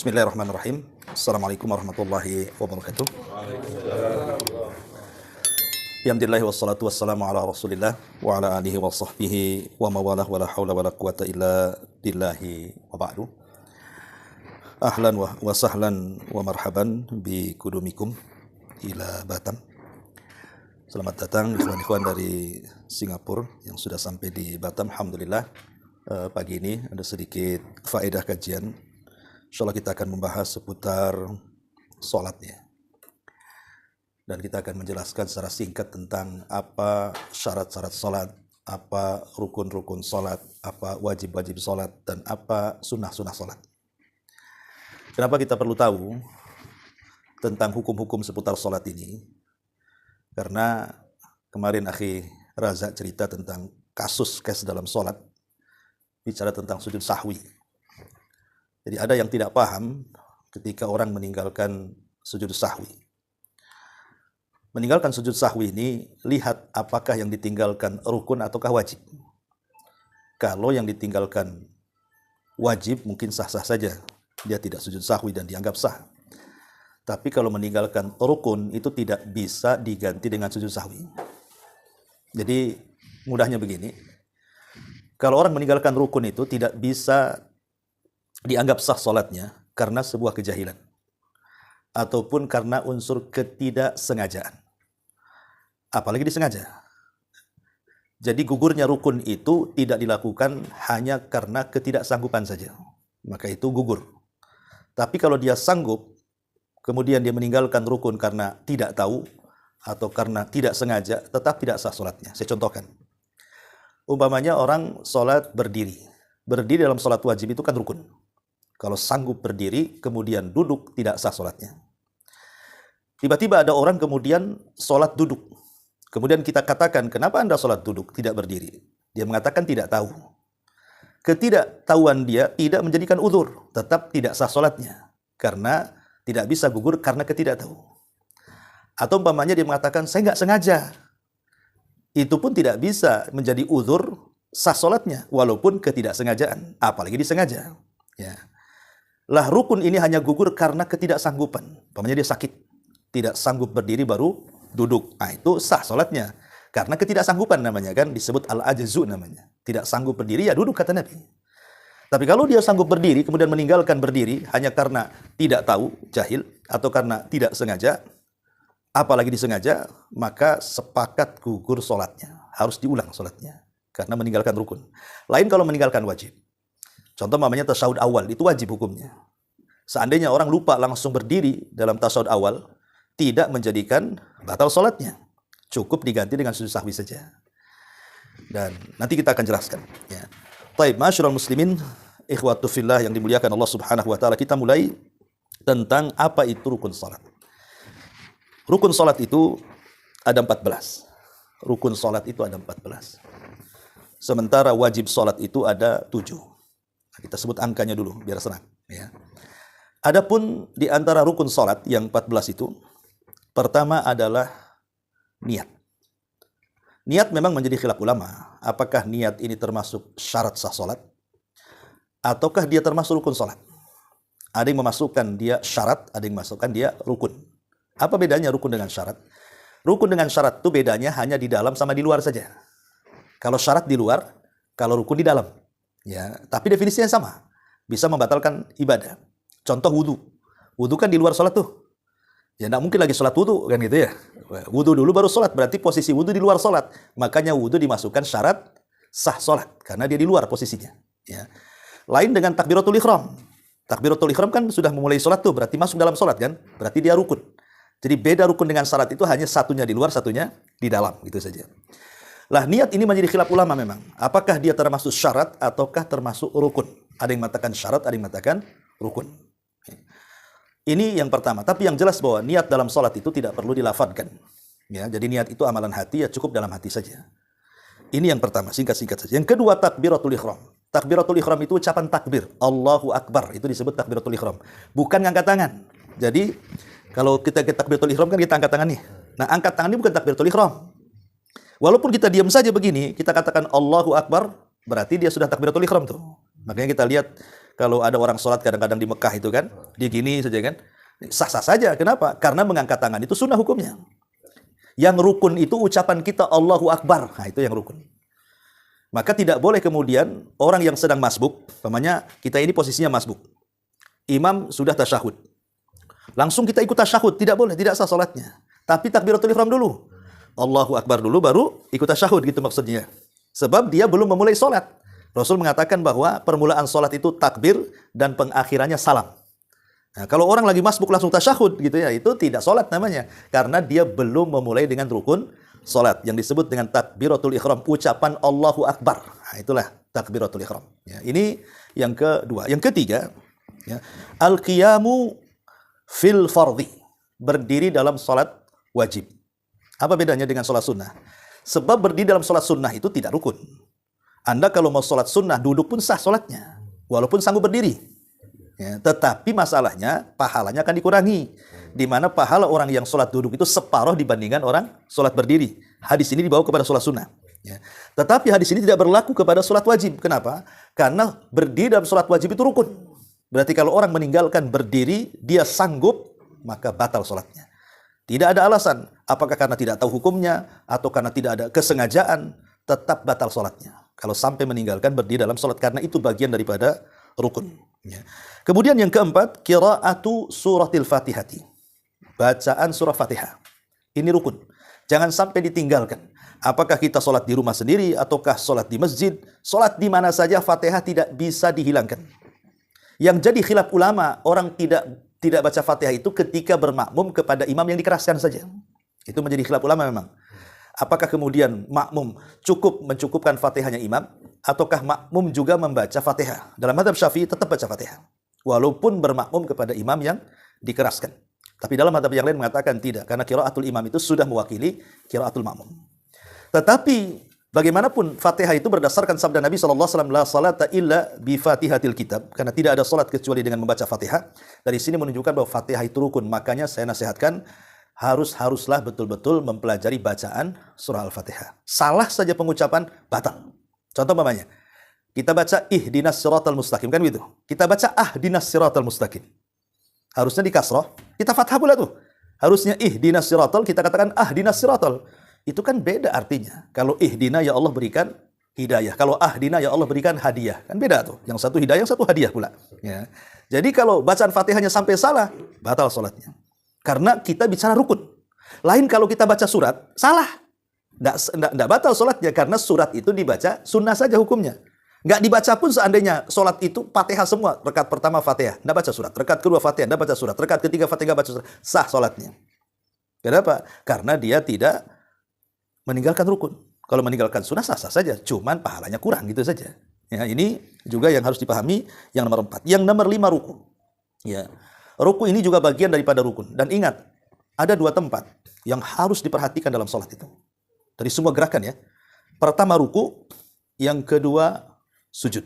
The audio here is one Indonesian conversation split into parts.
Bismillahirrahmanirrahim. Assalamualaikum warahmatullahi wabarakatuh. Alhamdulillah wassalatu wassalamu ala Rasulillah wa ala alihi wa sahbihi wa mawalah wa la haula wa la quwata illa billahi wa ba'du. Ahlan wa sahlan wa marhaban bi kudumikum ila Batam. Selamat datang ikhwan-ikhwan dari Singapura yang sudah sampai di Batam. Alhamdulillah pagi ini ada sedikit faedah kajian. Insyaallah kita akan membahas seputar sholatnya. Dan kita akan menjelaskan secara singkat tentang apa syarat-syarat sholat, apa rukun-rukun sholat, apa wajib-wajib sholat, dan apa sunnah-sunnah sholat. Kenapa kita perlu tahu tentang hukum-hukum seputar sholat ini? Karena kemarin Akhi Raza cerita tentang kasus dalam sholat, bicara tentang sujud sahwi. Jadi ada yang tidak paham ketika orang meninggalkan sujud sahwi. Meninggalkan sujud sahwi ini, lihat apakah yang ditinggalkan rukun ataukah wajib. Kalau yang ditinggalkan wajib, mungkin sah-sah saja. Dia tidak sujud sahwi dan dianggap sah. Tapi kalau meninggalkan rukun, itu tidak bisa diganti dengan sujud sahwi. Jadi mudahnya begini. Kalau orang meninggalkan rukun itu tidak bisa dianggap sah sholatnya karena sebuah kejahilan. Ataupun karena unsur ketidaksengajaan. Apalagi disengaja. Jadi gugurnya rukun itu tidak dilakukan hanya karena ketidaksanggupan saja. Maka itu gugur. Tapi kalau dia sanggup, kemudian dia meninggalkan rukun karena tidak tahu, atau karena tidak sengaja, tetap tidak sah sholatnya. Saya contohkan. Umpamanya orang sholat berdiri. Berdiri dalam sholat wajib itu kan rukun. Kalau sanggup berdiri, kemudian duduk, tidak sah sholatnya. Tiba-tiba ada orang kemudian sholat duduk. Kemudian kita katakan, kenapa Anda sholat duduk, tidak berdiri? Dia mengatakan tidak tahu. Ketidaktahuan dia tidak menjadikan uzur, tetap tidak sah sholatnya. Karena tidak bisa gugur karena ketidaktahu. Atau umpamanya dia mengatakan, saya nggak sengaja. Itu pun tidak bisa menjadi uzur sah sholatnya, walaupun ketidaksengajaan. Apalagi disengaja. Ya. Lah rukun ini hanya gugur karena ketidaksanggupan. Umpamanya dia sakit. Tidak sanggup berdiri baru duduk. Nah itu sah sholatnya. Karena ketidaksanggupan namanya kan. Disebut al-ajzu namanya. Tidak sanggup berdiri ya duduk kata Nabi. Tapi kalau dia sanggup berdiri kemudian meninggalkan berdiri hanya karena tidak tahu, jahil. Atau karena tidak sengaja. Apalagi disengaja. Maka sepakat gugur sholatnya. Harus diulang sholatnya. Karena meninggalkan rukun. Lain kalau meninggalkan wajib. Contoh namanya tasyahud awal. Itu wajib hukumnya. Seandainya orang lupa langsung berdiri dalam tasyahud awal. Tidak menjadikan batal sholatnya. Cukup diganti dengan sujud sahwi saja. Dan nanti kita akan jelaskan. Ya. Baik, masyarul muslimin, ikhwatu fillah yang dimuliakan Allah subhanahu wa ta'ala. Kita mulai tentang apa itu rukun sholat. Rukun sholat itu ada 14. Rukun sholat itu ada 14. Sementara wajib sholat itu ada 7. Nah, kita sebut angkanya dulu, biar senang. Ya. Adapun di antara rukun sholat yang 14 itu, pertama adalah niat. Niat memang menjadi khilaf ulama. Apakah niat ini termasuk syarat sah sholat? Ataukah dia termasuk rukun sholat? Ada yang memasukkan dia syarat, ada yang memasukkan dia rukun. Apa bedanya rukun dengan syarat? Rukun dengan syarat itu bedanya hanya di dalam sama di luar saja. Kalau syarat di luar, kalau rukun di dalam. Ya, tapi definisinya sama. Bisa membatalkan ibadah. Contoh wudu. Wudu kan di luar sholat tuh. Ya tidak mungkin lagi sholat wudu kan gitu ya. Wudu dulu baru sholat. Berarti posisi wudu di luar sholat. Makanya wudu dimasukkan syarat sah sholat. Karena dia di luar posisinya. Ya. Lain dengan takbiratul ihram. Takbiratul ihram kan sudah memulai sholat tuh. Berarti masuk dalam sholat kan. Berarti dia rukun. Jadi beda rukun dengan syarat itu hanya satunya di luar, satunya di dalam. Gitu saja. Lah niat ini menjadi khilaf ulama memang. Apakah dia termasuk syarat ataukah termasuk rukun? Ada yang mengatakan syarat, ada yang mengatakan rukun. Ini yang pertama. Tapi yang jelas bahwa niat dalam sholat itu tidak perlu dilafadkan. Ya, jadi niat itu amalan hati, ya cukup dalam hati saja. Ini yang pertama, singkat-singkat saja. Yang kedua, takbiratul ihram. Takbiratul ihram itu ucapan takbir. Allahu Akbar. Itu disebut takbiratul ihram. Bukan ngangkat tangan. Jadi, kalau kita takbiratul ihram kan kita angkat tangan nih. Nah, angkat tangan ini bukan takbiratul ihram. Walaupun kita diam saja begini, kita katakan Allahu Akbar, berarti dia sudah takbiratul ihram tuh. Makanya kita lihat Kalau ada orang sholat kadang-kadang di Mekah itu kan, dia gini saja kan, sah-sah saja. Kenapa? Karena mengangkat tangan itu sunnah hukumnya. Yang rukun itu ucapan kita Allahu Akbar. Nah, itu yang rukun. Maka tidak boleh kemudian orang yang sedang masbuk, umpamanya kita ini posisinya masbuk. Imam sudah tasyahud. Langsung kita ikut tasyahud, tidak boleh, tidak sah salatnya. Tapi takbiratul ihram dulu. Allahu Akbar dulu baru ikut tasyahud gitu maksudnya. Sebab dia belum memulai salat. Rasul mengatakan bahwa permulaan salat itu takbir dan pengakhirannya salam. Nah, kalau orang lagi masbuk langsung tasyahud gitu ya, itu tidak salat namanya karena dia belum memulai dengan rukun salat yang disebut dengan takbiratul ihram, ucapan Allahu Akbar. Nah, itulah takbiratul ihram. Ya, ini yang kedua. Yang ketiga, ya, al-qiyamu fil fardhi, berdiri dalam salat wajib. Apa bedanya dengan salat sunnah? Sebab berdiri dalam salat sunnah itu tidak rukun. Anda kalau mau salat sunnah duduk pun sah salatnya, walaupun sanggup berdiri. Ya, tetapi masalahnya pahalanya akan dikurangi. Di mana pahala orang yang sholat duduk itu separuh dibandingkan orang sholat berdiri. Hadis ini dibawa kepada sholat sunnah. Ya. Tetapi hadis ini tidak berlaku kepada sholat wajib. Kenapa? Karena berdiri dalam sholat wajib itu rukun. Berarti kalau orang meninggalkan berdiri, dia sanggup, maka batal sholatnya. Tidak ada alasan. Apakah karena tidak tahu hukumnya, atau karena tidak ada kesengajaan, tetap batal sholatnya. Kalau sampai meninggalkan berdiri dalam sholat, karena itu bagian daripada rukun. Ya. Kemudian yang keempat, qiraatu suratil Fatihati. Bacaan surah Fatihah. Ini rukun. Jangan sampai ditinggalkan. Apakah kita sholat di rumah sendiri ataukah sholat di masjid? Sholat di mana saja Fatihah tidak bisa dihilangkan. Yang jadi khilaf ulama, orang tidak baca Fatihah itu ketika bermakmum kepada imam yang dikeraskan saja. Itu menjadi khilaf ulama memang. Apakah kemudian makmum cukup mencukupkan Fatihahnya imam, ataukah makmum juga membaca Fatihah? Dalam mazhab Syafi'i tetap baca Fatihah, walaupun bermakmum kepada imam yang dikeraskan. Tapi dalam mazhab yang lain mengatakan tidak, karena qiraatul imam itu sudah mewakili qiraatul makmum. Tetapi bagaimanapun Fatihah itu berdasarkan sabda Nabi SAW, la salata illa bi fatihatil kitab, karena tidak ada salat kecuali dengan membaca Fatihah. Dari sini menunjukkan bahwa Fatihah itu rukun. Makanya saya nasihatkan haruslah betul-betul mempelajari bacaan surah Al-Fatihah. Salah saja pengucapan batal. Contoh umpamanya, kita baca ihdinas siratal mustaqim, kan gitu. Kita baca ahdinas siratal mustaqim. Harusnya di kasroh, kita fathah pula tuh. Harusnya ihdinas siratal, kita katakan ahdinas siratal. Itu kan beda artinya. Kalau ihdina ya Allah berikan hidayah. Kalau ahdina ya Allah berikan hadiah. Kan beda tuh. Yang satu hidayah, yang satu hadiah pula. Ya. Jadi kalau bacaan Fatihahnya sampai salah, batal sholatnya. Karena kita bicara rukun. Lain kalau kita baca surat, salah. Nggak batal sholatnya, karena surat itu dibaca sunnah saja hukumnya. Nggak dibaca pun seandainya sholat itu Fatihah semua. Rekat pertama Fatihah, nggak baca surat. Rekat kedua Fatihah, nggak baca surat. Rekat ketiga Fatihah, nggak baca surat. Sah sholatnya. Kenapa? Karena dia tidak meninggalkan rukun. Kalau meninggalkan sunnah sah-sah saja. Cuman pahalanya kurang gitu saja. Ya, ini juga yang harus dipahami yang nomor 4. Yang nomor 5 ruku. Ya. Ruku ini juga bagian daripada rukun. Dan ingat, ada 2 tempat yang harus diperhatikan dalam sholat itu. Dari semua gerakan ya. Pertama ruku, yang kedua sujud.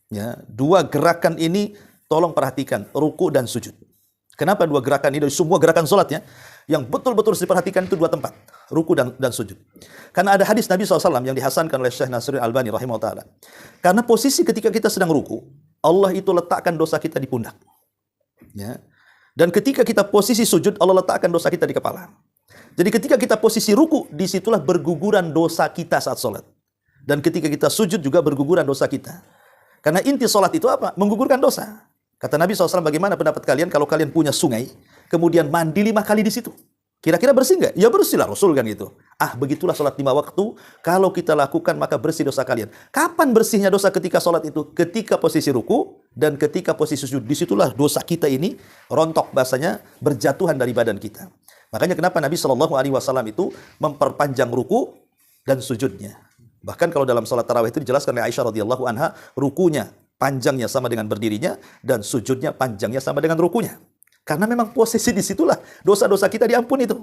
Ya, 2 gerakan ini tolong perhatikan, ruku dan sujud. Kenapa 2 gerakan ini dari semua gerakan sholatnya? Yang betul-betul harus diperhatikan itu 2 tempat, ruku dan sujud. Karena ada hadis Nabi SAW yang dihasankan oleh Syekh Nasiruddin Albani rahimahullah ta'ala. Karena posisi ketika kita sedang ruku, Allah itu letakkan dosa kita di pundak. Ya. Dan ketika kita posisi sujud, Allah letakkan dosa kita di kepala. Jadi ketika kita posisi ruku, disitulah berguguran dosa kita saat sholat. Dan ketika kita sujud juga berguguran dosa kita. Karena inti sholat itu apa? Menggugurkan dosa. Kata Nabi SAW, bagaimana pendapat kalian kalau kalian punya sungai, kemudian mandi 5 kali di situ? Kira-kira bersih nggak? Ya bersih lah, Rasul kan gitu. Begitulah sholat 5 waktu, kalau kita lakukan maka bersih dosa kalian. Kapan bersihnya dosa ketika sholat itu? Ketika posisi ruku dan ketika posisi sujud. Disitulah dosa kita ini, rontok bahasanya, berjatuhan dari badan kita. Makanya kenapa Nabi SAW itu memperpanjang ruku dan sujudnya. Bahkan kalau dalam sholat tarawih itu dijelaskan oleh Aisyah radhiyallahu anha, rukunya panjangnya sama dengan berdirinya, dan sujudnya panjangnya sama dengan rukunya. Karena memang posisi disitulah dosa-dosa kita diampuni itu.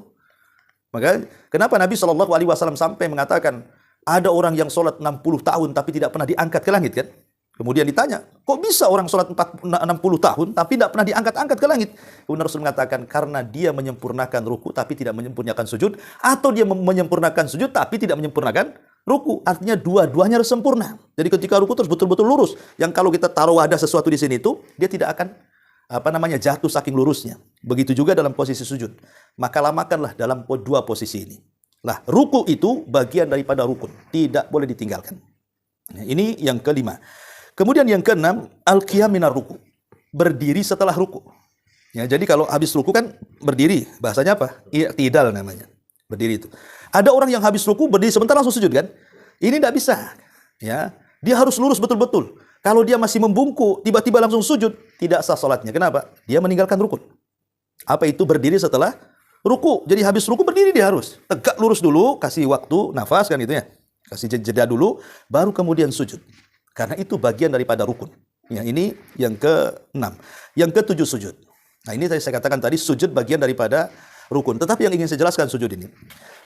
Maka kenapa Nabi SAW sampai mengatakan, ada orang yang sholat 60 tahun tapi tidak pernah diangkat ke langit kan? Kemudian ditanya, kok bisa orang sholat 60 tahun tapi tidak pernah diangkat-angkat ke langit? Kemudian Rasul mengatakan, karena dia menyempurnakan ruku tapi tidak menyempurnakan sujud, atau dia menyempurnakan sujud tapi tidak menyempurnakan ruku. Artinya dua-duanya harus sempurna. Jadi ketika ruku terus betul-betul lurus. Yang kalau kita taruh wadah sesuatu di sini itu, dia tidak akan jatuh saking lurusnya. Begitu juga dalam posisi sujud. Maka lamakanlah dalam dua posisi ini. Lah, ruku itu bagian daripada rukun, tidak boleh ditinggalkan. Nah, ini yang kelima. Kemudian yang keenam, al-qiyam minar ruku. Berdiri setelah ruku. Ya, jadi kalau habis ruku kan berdiri. Bahasanya apa? I'tidal namanya. Berdiri itu. Ada orang yang habis ruku berdiri sebentar langsung sujud kan? Ini tidak bisa. Ya, dia harus lurus betul-betul. Kalau dia masih membungkuk, tiba-tiba langsung sujud, tidak sah salatnya. Kenapa? Dia meninggalkan rukun. Apa itu berdiri setelah ruku? Jadi habis ruku berdiri dia harus. Tegak lurus dulu, kasih waktu, nafas kan itu ya. Kasih jeda dulu, baru kemudian sujud. Karena itu bagian daripada rukun. Ya, ini yang ke-6. Yang ke-7 sujud. Nah, ini saya katakan tadi sujud bagian daripada rukun. Tetapi yang ingin saya jelaskan sujud ini.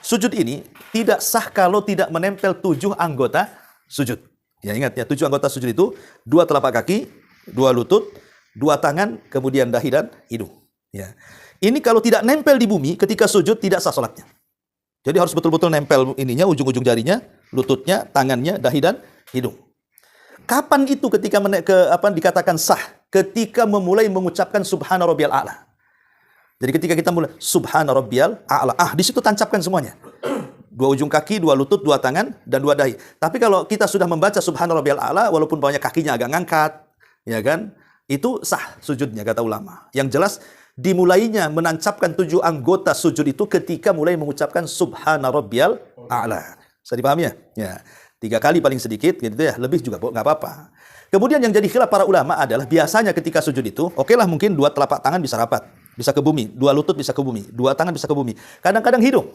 Sujud ini tidak sah kalau tidak menempel 7 anggota sujud. Ya, ingat ya, 7 anggota sujud itu 2 telapak kaki, 2 lutut, 2 tangan, kemudian dahi dan hidung. Ya. Ini kalau tidak nempel di bumi ketika sujud tidak sah salatnya. Jadi harus betul-betul nempel ininya, ujung-ujung jarinya, lututnya, tangannya, dahi dan hidung. Kapan itu ketika dikatakan sah? Ketika memulai mengucapkan subhana rabbiyal a'la. Jadi ketika kita mulai subhana rabbiyal a'la, di situ tancapkan semuanya. 2 ujung kaki, 2 lutut, 2 tangan, dan 2 dahi. Tapi kalau kita sudah membaca subhana rabbiyal a'la, walaupun bawahnya kakinya agak ngangkat, ya kan? Itu sah sujudnya, kata ulama. Yang jelas, dimulainya menancapkan 7 anggota sujud itu ketika mulai mengucapkan subhana rabbiyal a'la. Bisa dipahami ya? Ya. 3 kali paling sedikit, gitu ya. Lebih juga nggak apa-apa. Kemudian yang jadi khilaf para ulama adalah biasanya ketika sujud itu, oke lah mungkin 2 telapak tangan bisa rapat, bisa ke bumi, 2 lutut bisa ke bumi, 2 tangan bisa ke bumi. Kadang-kadang hidung.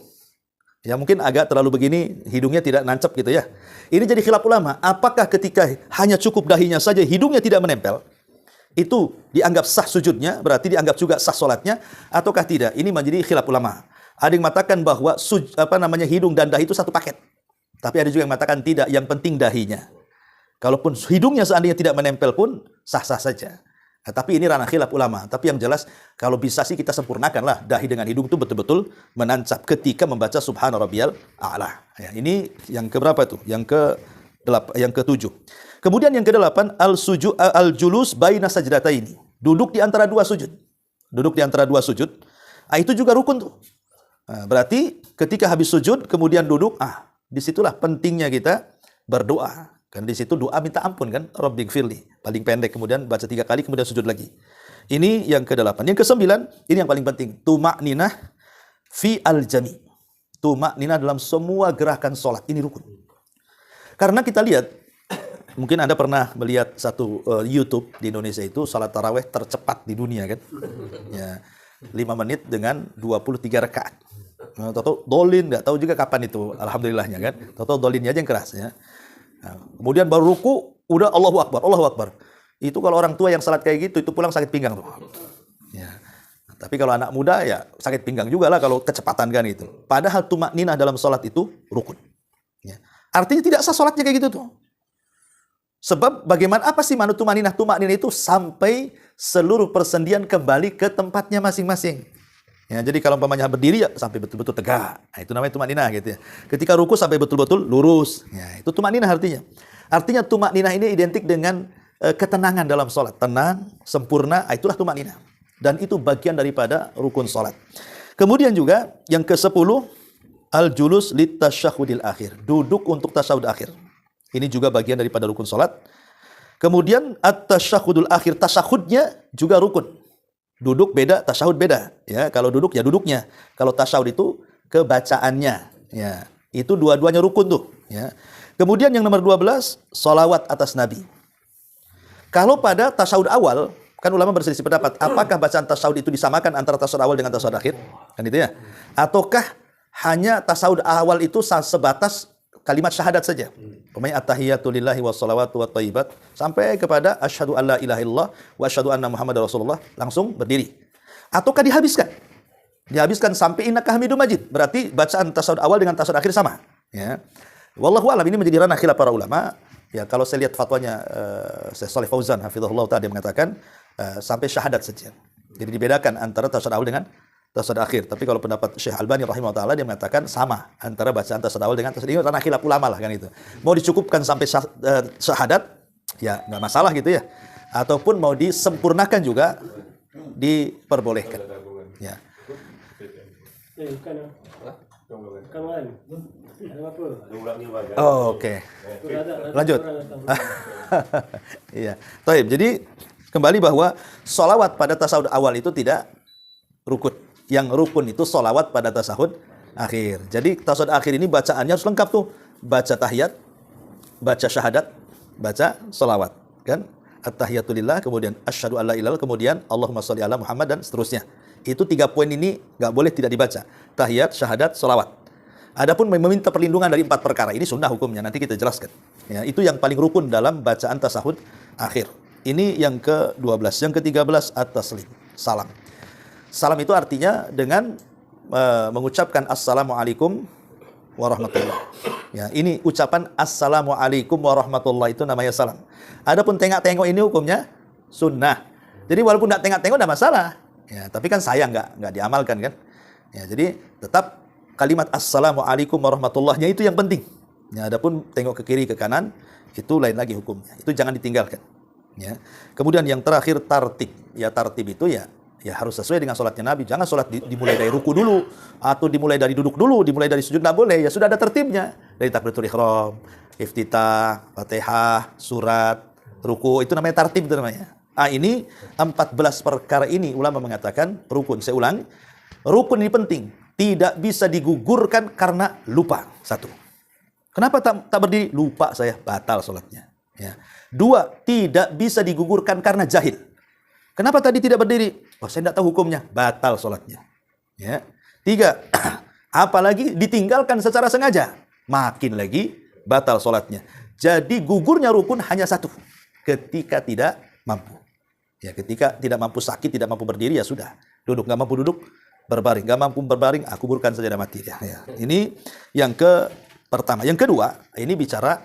Ya mungkin agak terlalu begini, hidungnya tidak nancap gitu ya. Ini jadi khilaf ulama. Apakah ketika hanya cukup dahinya saja, hidungnya tidak menempel, itu dianggap sah sujudnya, berarti dianggap juga sah solatnya, ataukah tidak? Ini menjadi khilaf ulama. Ada yang mengatakan bahwa hidung dan dahi itu satu paket. Tapi ada juga yang mengatakan tidak, yang penting dahinya. Kalaupun hidungnya seandainya tidak menempel pun sah-sah saja. Nah, tapi ini ranah khilaf ulama. Tapi yang jelas kalau bisa sih kita sempurnakanlah dahi dengan hidung itu betul-betul menancap ketika membaca subhana rabbiyal a'la. Ya, ini yang keberapa tuh? Yang ke-7. Kemudian yang ke-8 al-julus baina sajdataini. Duduk di antara 2 sujud. Duduk di antara 2 sujud. Itu juga rukun tuh. Nah, berarti ketika habis sujud kemudian duduk, disitulah pentingnya kita berdoa. Kan di situ doa minta ampun kan, Rabbighfirli. Paling pendek, kemudian baca 3 kali, kemudian sujud lagi. Ini yang ke-8. Yang ke-9, ini yang paling penting. Tuma'ninah fi al-jami. Tuma'ninah dalam semua gerakan sholat. Ini rukun. Karena kita lihat, mungkin Anda pernah melihat satu YouTube di Indonesia itu, sholat taraweh tercepat di dunia kan. Ya, 5 menit dengan 23 rakaat. Tahu dolin, nggak tahu juga kapan itu, alhamdulillahnya kan. Tahu dolinnya aja yang keras ya. Nah, kemudian baru ruku, udah Allahu Akbar, Allahu Akbar. Itu kalau orang tua yang salat kayak gitu, itu pulang sakit pinggang tuh. Ya. Nah, tapi kalau anak muda ya sakit pinggang juga lah kalau kecepatan kan itu. Padahal tuma'ninah dalam salat itu rukun. Ya. Artinya tidak sah salatnya kayak gitu tuh. Sebab bagaimana apa sih manut tuma'ninah? Tuma'ninah itu sampai seluruh persendian kembali ke tempatnya masing-masing. Ya, jadi kalau umpamanya berdiri ya sampai betul-betul tegak. Nah, itu namanya tumakninah gitu ya. Ketika ruku sampai betul-betul lurus. Ya, itu tumakninah artinya. Artinya tumakninah ini identik dengan ketenangan dalam sholat. Tenang, sempurna, itulah tumakninah. Dan itu bagian daripada rukun sholat. Kemudian juga yang ke-10 al-julus litasyahudil akhir. Duduk untuk tasyahud akhir. Ini juga bagian daripada rukun sholat. Kemudian at-tasyahudul akhir, tasyahudnya juga rukun. Duduk beda, tasyahud beda. Ya, kalau duduk ya duduknya. Kalau tasyahud itu kebacaannya. Ya, itu dua-duanya rukun tuh. Ya. Kemudian yang nomor 12, sholawat atas Nabi. Kalau pada tasyahud awal, kan ulama berselisih pendapat, apakah bacaan tasyahud itu disamakan antara tasyahud awal dengan tasyahud akhir? Kan itu ya. Ataukah hanya tasyahud awal itu sebatas kalimat syahadat saja. Pemain at-tahiyatu lillahi wa salawatu wa thayyibat sampai kepada asyhadu alla ilaha illallah wa asyhadu anna muhammadar rasulullah langsung berdiri. Ataukah dihabiskan? Dihabiskan sampai innaka hamidum majid. Berarti bacaan tasyahud awal dengan tasyahud akhir sama, ya. Wallahu a'lam, ini menjadi ranah khilaf para ulama. Ya, kalau saya lihat fatwanya Syekh Shalih Fauzan hafizahullah taala, dia mengatakan sampai syahadat saja. Jadi dibedakan antara tasyahud awal dengan tasyahud akhir. Tapi kalau pendapat Syekh Albani rahimahullah taala, dia mengatakan sama antara bacaan tasyahud awal dengan tasyahud. Ini karena khilaf ulama lah kan itu. Mau dicukupkan sampai syahadat, ya nggak masalah gitu ya. Ataupun mau disempurnakan juga diperbolehkan. Ya. Oh, oke. Lanjut. Iya. Taib. Jadi kembali bahwa sholawat pada tasawuf awal itu tidak rukun. Yang rukun itu sholawat pada tasawuf akhir. Jadi tasawuf akhir ini bacaannya harus lengkap tuh. Baca tahiyat, baca syahadat, baca sholawat. Kan? At-tahiyatulillah, kemudian asyhadu alla ilaha illallah, kemudian Allahumma sholli ala Muhammad, dan seterusnya. Itu 3 poin ini nggak boleh tidak dibaca. Tahiyat, syahadat, sholawat. Adapun meminta perlindungan dari 4 perkara ini sunnah hukumnya, nanti kita jelaskan. Ya, itu yang paling rukun dalam bacaan tasahud akhir. Ini yang ke-12. Yang ke-13 at-taslim, salam. Salam itu artinya dengan mengucapkan assalamualaikum warahmatullahi. Ya, ini ucapan assalamualaikum warahmatullahi itu namanya salam. Adapun tengok-tengok ini hukumnya sunnah. Jadi walaupun tidak tengok-tengok tidak masalah. Ya, tapi kan sayang nggak diamalkan kan. Ya, jadi tetap kalimat assalamualaikum warahmatullahnya itu yang penting. Ya, adapun tengok ke kiri ke kanan itu lain lagi hukumnya. Itu jangan ditinggalkan. Ya. Kemudian yang terakhir tartib. Ya, tartib itu ya harus sesuai dengan sholatnya Nabi. Jangan sholat dimulai dari ruku dulu atau dimulai dari duduk dulu, dimulai dari sujud, nggak boleh. Ya sudah ada tertibnya. Dari takbiratul ihram, iftitah, Fatihah, surat, ruku, itu namanya tartib itu namanya. Ini 14 perkara ini ulama mengatakan rukun. Saya ulang, rukun ini penting. Tidak bisa digugurkan karena lupa. 1. Kenapa tak berdiri? Lupa saya, batal sholatnya. Ya. 2, tidak bisa digugurkan karena jahil. Kenapa tadi tidak berdiri? Oh, saya tidak tahu hukumnya, batal sholatnya. Ya. 3, apalagi ditinggalkan secara sengaja, makin lagi batal sholatnya. Jadi gugurnya rukun hanya 1, ketika tidak mampu. Ya, ketika tidak mampu sakit, tidak mampu berdiri, ya sudah. Duduk, nggak mampu duduk, berbaring. Nggak mampu berbaring, kuburkan saja dan mati. Ya. Ini yang pertama. Yang kedua, ini bicara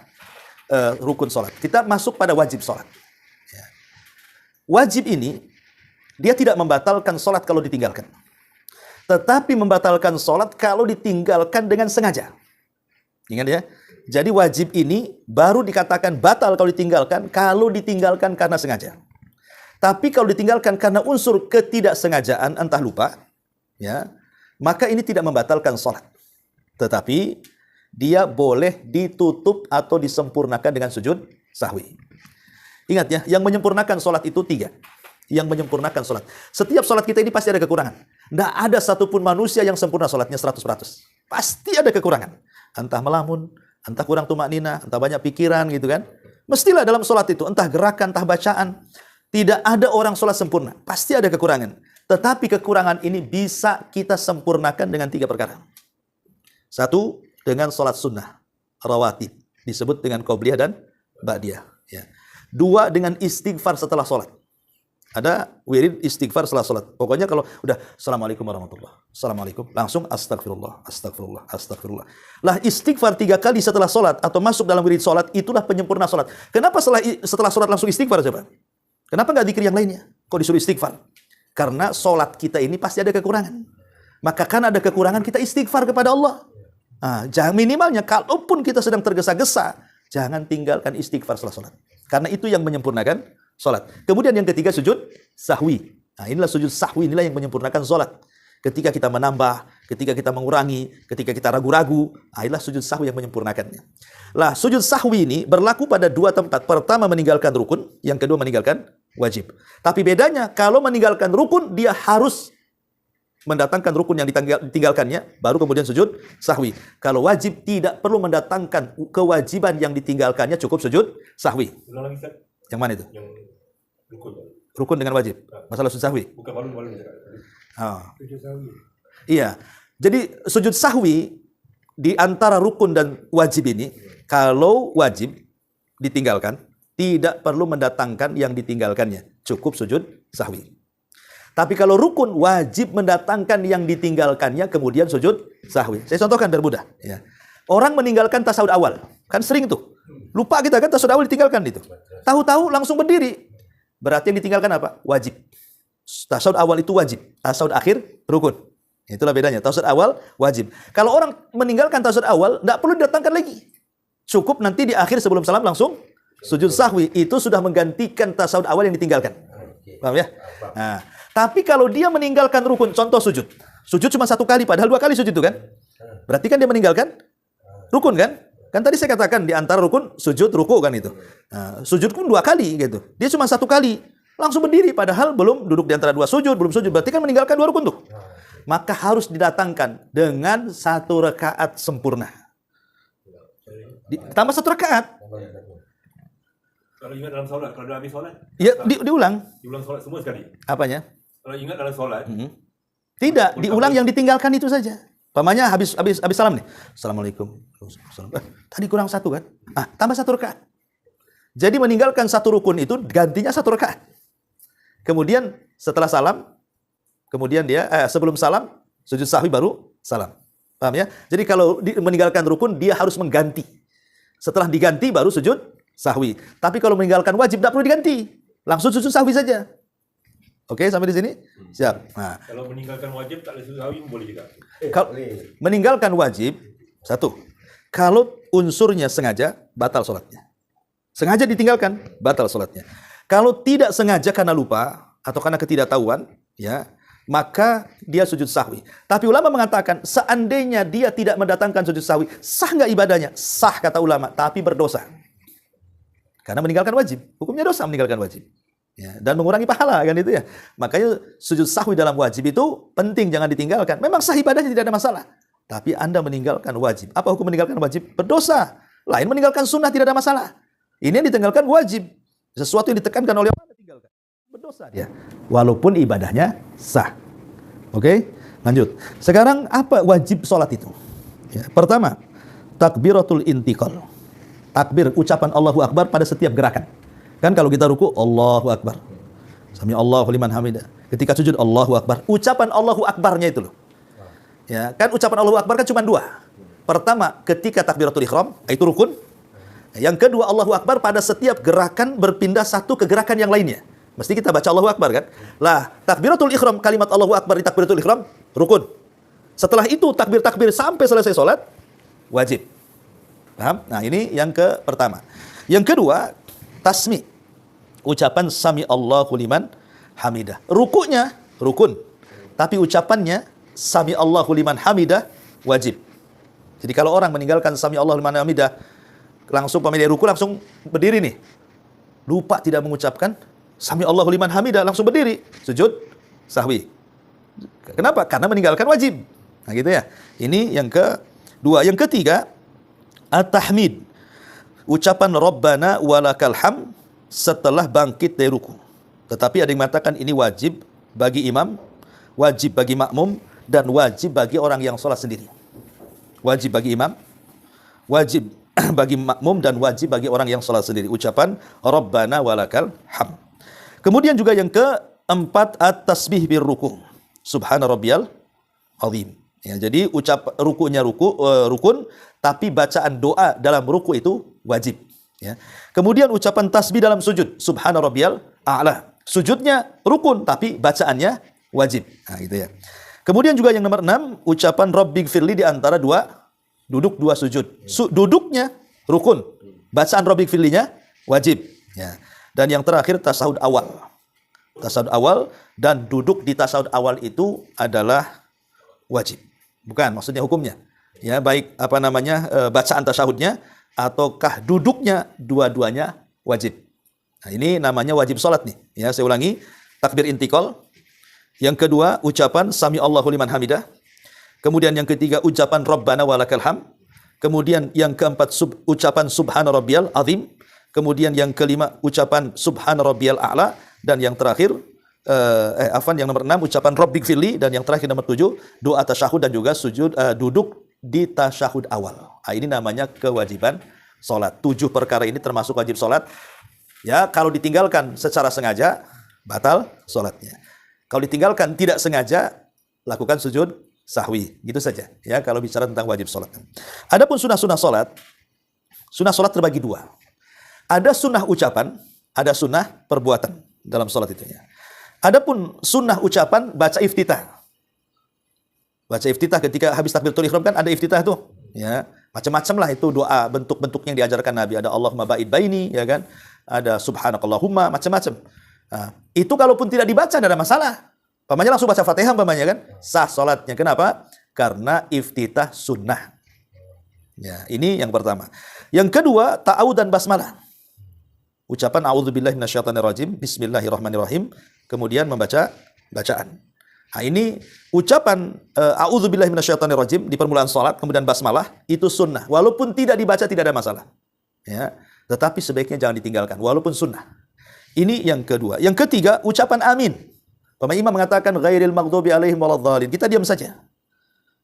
rukun sholat. Kita masuk pada wajib sholat. Ya. Wajib ini, dia tidak membatalkan sholat kalau ditinggalkan. Tetapi membatalkan sholat kalau ditinggalkan dengan sengaja. Ingat ya. Jadi wajib ini baru dikatakan batal kalau ditinggalkan karena sengaja. Tapi kalau ditinggalkan karena unsur ketidaksengajaan, entah lupa, ya, maka ini tidak membatalkan sholat. Tetapi dia boleh ditutup atau disempurnakan dengan sujud sahwi. Ingat ya, yang menyempurnakan sholat itu 3. Yang menyempurnakan sholat. Setiap sholat kita ini pasti ada kekurangan. Tidak ada satupun manusia yang sempurna sholatnya 100%. Pasti ada kekurangan. Entah melamun, entah kurang tumaknina, entah banyak pikiran gitu kan. Mestilah dalam sholat itu, entah gerakan, entah bacaan. Tidak ada orang sholat sempurna. Pasti ada kekurangan. Tetapi kekurangan ini bisa kita sempurnakan dengan 3 perkara. 1, dengan sholat sunnah, rawatib. Disebut dengan qobliyah dan ba'diyah. Ya. 2, dengan istighfar setelah sholat. Ada wirid istighfar setelah sholat. Pokoknya kalau udah assalamualaikum warahmatullahi, assalamualaikum, langsung astagfirullah, astagfirullah, astagfirullah. Lah istighfar 3 kali setelah sholat atau masuk dalam wirid sholat, itulah penyempurna sholat. Kenapa setelah sholat langsung istighfar coba? Kenapa nggak zikir yang lainnya? Kok disuruh istighfar? Karena sholat kita ini pasti ada kekurangan. Maka kan ada kekurangan, kita istighfar kepada Allah. Nah, jangan minimalnya, kalaupun kita sedang tergesa-gesa, jangan tinggalkan istighfar setelah sholat. Karena itu yang menyempurnakan sholat. Kemudian yang ketiga, sujud sahwi. Nah, inilah sujud sahwi, inilah yang menyempurnakan sholat. Ketika kita menambah, ketika kita mengurangi, ketika kita ragu-ragu, inilah sujud sahwi yang menyempurnakannya. Lah, sujud sahwi ini berlaku pada 2 tempat. Pertama, meninggalkan rukun. Yang kedua, meninggalkan wajib. Tapi bedanya, kalau meninggalkan rukun, dia harus mendatangkan rukun yang ditinggalkannya, baru kemudian sujud sahwi. Kalau wajib, tidak perlu mendatangkan kewajiban yang ditinggalkannya, cukup sujud sahwi. Yang mana itu? Yang rukun. Rukun dengan wajib. Masalah sujud sahwi. Bukan malu. Oh. Iya. Jadi sujud sahwi di antara rukun dan wajib ini, kalau wajib ditinggalkan, tidak perlu mendatangkan yang ditinggalkannya. Cukup sujud sahwi. Tapi kalau rukun, wajib mendatangkan yang ditinggalkannya, kemudian sujud sahwi. Saya contohkan biar mudah. Ya. Orang meninggalkan tasawuf awal. Kan sering tuh. Lupa kita kan tasyahud awal ditinggalkan itu. Tahu-tahu langsung berdiri. Berarti yang ditinggalkan apa? Wajib. Tasyahud awal itu wajib. Tasyahud akhir rukun. Itulah bedanya. Tasyahud awal wajib. Kalau orang meninggalkan tasyahud awal, tidak perlu didatangkan lagi. Cukup nanti di akhir sebelum salam langsung sujud sahwi. Itu sudah menggantikan tasyahud awal yang ditinggalkan. Paham ya? Nah, tapi kalau dia meninggalkan rukun, contoh sujud. Sujud cuma 1 kali, padahal 2 kali sujud itu kan? Berarti kan dia meninggalkan rukun kan? Kan tadi saya katakan di antara rukun, sujud, ruku kan itu. Nah, sujud pun 2 kali gitu. Dia cuma 1 kali, langsung berdiri. Padahal belum duduk di antara 2 sujud, belum sujud. Berarti kan meninggalkan 2 rukun tuh. Maka harus didatangkan dengan 1 rakaat sempurna. Tambah 1 rakaat. Kalau ingat dalam solat, kalau dah habis solat? Ya, diulang. Diulang solat semua sekali? Apanya? Kalau ingat dalam solat? Tidak, diulang yang ditinggalkan itu saja. Pamannya habis salam nih. Assalamualaikum. Tadi kurang 1 kan? Tambah 1 rakaat. Jadi meninggalkan 1 rukun itu gantinya 1 rakaat. Kemudian setelah salam, kemudian dia sebelum salam sujud sahwi baru salam. Paham ya? Jadi kalau meninggalkan rukun dia harus mengganti. Setelah diganti baru sujud sahwi. Tapi kalau meninggalkan wajib tidak perlu diganti. Langsung sujud sahwi saja. Oke, sampai di sini? Siap. Nah, kalau meninggalkan wajib tak boleh sujud sahwi boleh juga. Kalau meninggalkan wajib, 1. Kalau unsurnya sengaja, batal sholatnya. Sengaja ditinggalkan, batal sholatnya. Kalau tidak sengaja karena lupa atau karena ketidaktahuan, ya, maka dia sujud sahwi. Tapi ulama mengatakan, seandainya dia tidak mendatangkan sujud sahwi, sah nggak ibadahnya? Sah kata ulama, tapi berdosa. Karena meninggalkan wajib. Hukumnya dosa meninggalkan wajib. Ya, dan mengurangi pahala kan itu ya. Makanya sujud sahwi dalam wajib itu penting, jangan ditinggalkan. Memang sah ibadahnya tidak ada masalah. Tapi Anda meninggalkan wajib. Apa hukum meninggalkan wajib? Berdosa. Lain meninggalkan sunnah tidak ada masalah. Ini yang ditinggalkan wajib. Sesuatu yang ditekankan oleh Allah ditinggalkan. Berdosa dia. Walaupun ibadahnya sah. Oke? Lanjut. Sekarang apa wajib sholat itu? Ya, pertama, takbiratul intiqal. Takbir, ucapan Allahu Akbar pada setiap gerakan. Kan kalau kita ruku, Allahu Akbar. Sami Allahu liman hamidah. Ketika sujud, Allahu Akbar. Ucapan Allahu Akbarnya itu loh. Ya, kan ucapan Allahu Akbar kan cuma 2. Pertama, ketika takbiratul ihram, itu rukun. Yang kedua, Allahu Akbar pada setiap gerakan berpindah satu ke gerakan yang lainnya. Mesti kita baca Allahu Akbar kan? Lah, takbiratul ihram, kalimat Allahu Akbar di takbiratul ihram, rukun. Setelah itu, takbir-takbir sampai selesai sholat, wajib. Paham? Nah, ini yang pertama. Yang kedua, tasmi. Ucapan sami Allahu liman hamidah. Rukunya rukun. Tapi ucapannya sami Allahu liman hamidah wajib. Jadi kalau orang meninggalkan sami Allahu liman hamidah langsung pamit ruku langsung berdiri nih. Lupa tidak mengucapkan sami Allahu liman hamidah langsung berdiri, sujud sahwi. Kenapa? Karena meninggalkan wajib. Nah gitu ya. Ini yang kedua. Yang ketiga, at-tahmid. Ucapan Rabbana walakal ham setelah bangkit dari ruku. Tetapi ada yang mengatakan ini wajib bagi imam, wajib bagi makmum, dan wajib bagi orang yang sholat sendiri. Wajib bagi imam, wajib bagi makmum, dan wajib bagi orang yang sholat sendiri. Ucapan Rabbana walakal ham. Kemudian juga yang keempat, at-tasbih bir ruku. Subhana rabbiyal azim. Ya, jadi rukunya rukun, tapi bacaan doa dalam ruku itu wajib. Ya. Kemudian ucapan tasbih dalam sujud, Subhana rabbiyal a'la. Sujudnya rukun, tapi bacaannya wajib. Nah, gitu ya. Kemudian juga yang nomor 6, ucapan Rabbighfirli di antara 2 duduk 2 sujud. Duduknya rukun, bacaan Rabbighfirlinya wajib. Ya. Dan yang terakhir tasyahud awal. Tasyahud awal dan duduk di tasyahud awal itu adalah wajib. Bukan, maksudnya hukumnya. Ya, baik bacaan tasyahudnya ataukah duduknya, dua-duanya wajib. Nah, ini namanya wajib sholat nih. Ya, saya ulangi, takbir intiqal. Yang kedua, ucapan sami Allahu liman hamidah. Kemudian yang ketiga, ucapan Rabbana walakal ham. Kemudian yang keempat, ucapan Subhana rabbiyal azim. Kemudian yang kelima, ucapan Subhana rabbiyal a'la. Dan yang terakhir, yang nomor 6, ucapan Rabbighfirli. Dan yang terakhir nomor 7, doa tasyahud dan juga sujud duduk di tasyahud awal. Nah, ini namanya kewajiban sholat. 7 perkara ini termasuk wajib sholat. Ya, kalau ditinggalkan secara sengaja, batal sholatnya. Kalau ditinggalkan tidak sengaja, lakukan sujud sahwi. Gitu saja. Ya, kalau bicara tentang wajib sholat. Adapun sunnah-sunnah sholat, Sunnah sholat terbagi dua. Ada sunnah ucapan, ada sunnah perbuatan dalam sholat itu ya. Adapun sunnah ucapan, baca iftitah. Baca iftitah ketika habis takbiratul ihram kan ada iftitah tuh. Ya, macam-macam lah itu doa bentuk-bentuk yang diajarkan Nabi. Ada Allahumma ba'id baini, ya kan? Ada subhanakallahumma, macam-macam. Nah, itu kalaupun tidak dibaca tidak ada masalah. Pamannya langsung baca Fatihah pamannya kan? Sah sholatnya. Kenapa? Karena iftitah sunnah. Ya, ini yang pertama. Yang kedua, ta'awud dan basmalah. Ucapan a'udzubillahi minasyaitonirrajim, bismillahirrahmanirrahim, kemudian membaca bacaan. Nah, ini ucapan a'udzubillahi minasyaitonirrajim di permulaan salat, kemudian basmalah, itu sunnah. Walaupun tidak dibaca tidak ada masalah. Ya, tetapi sebaiknya jangan ditinggalkan walaupun sunnah. Ini yang kedua. Yang ketiga, ucapan amin. Pemain imam mengatakan ghairil maghdubi alaihim waladhdallin. Kita diam saja.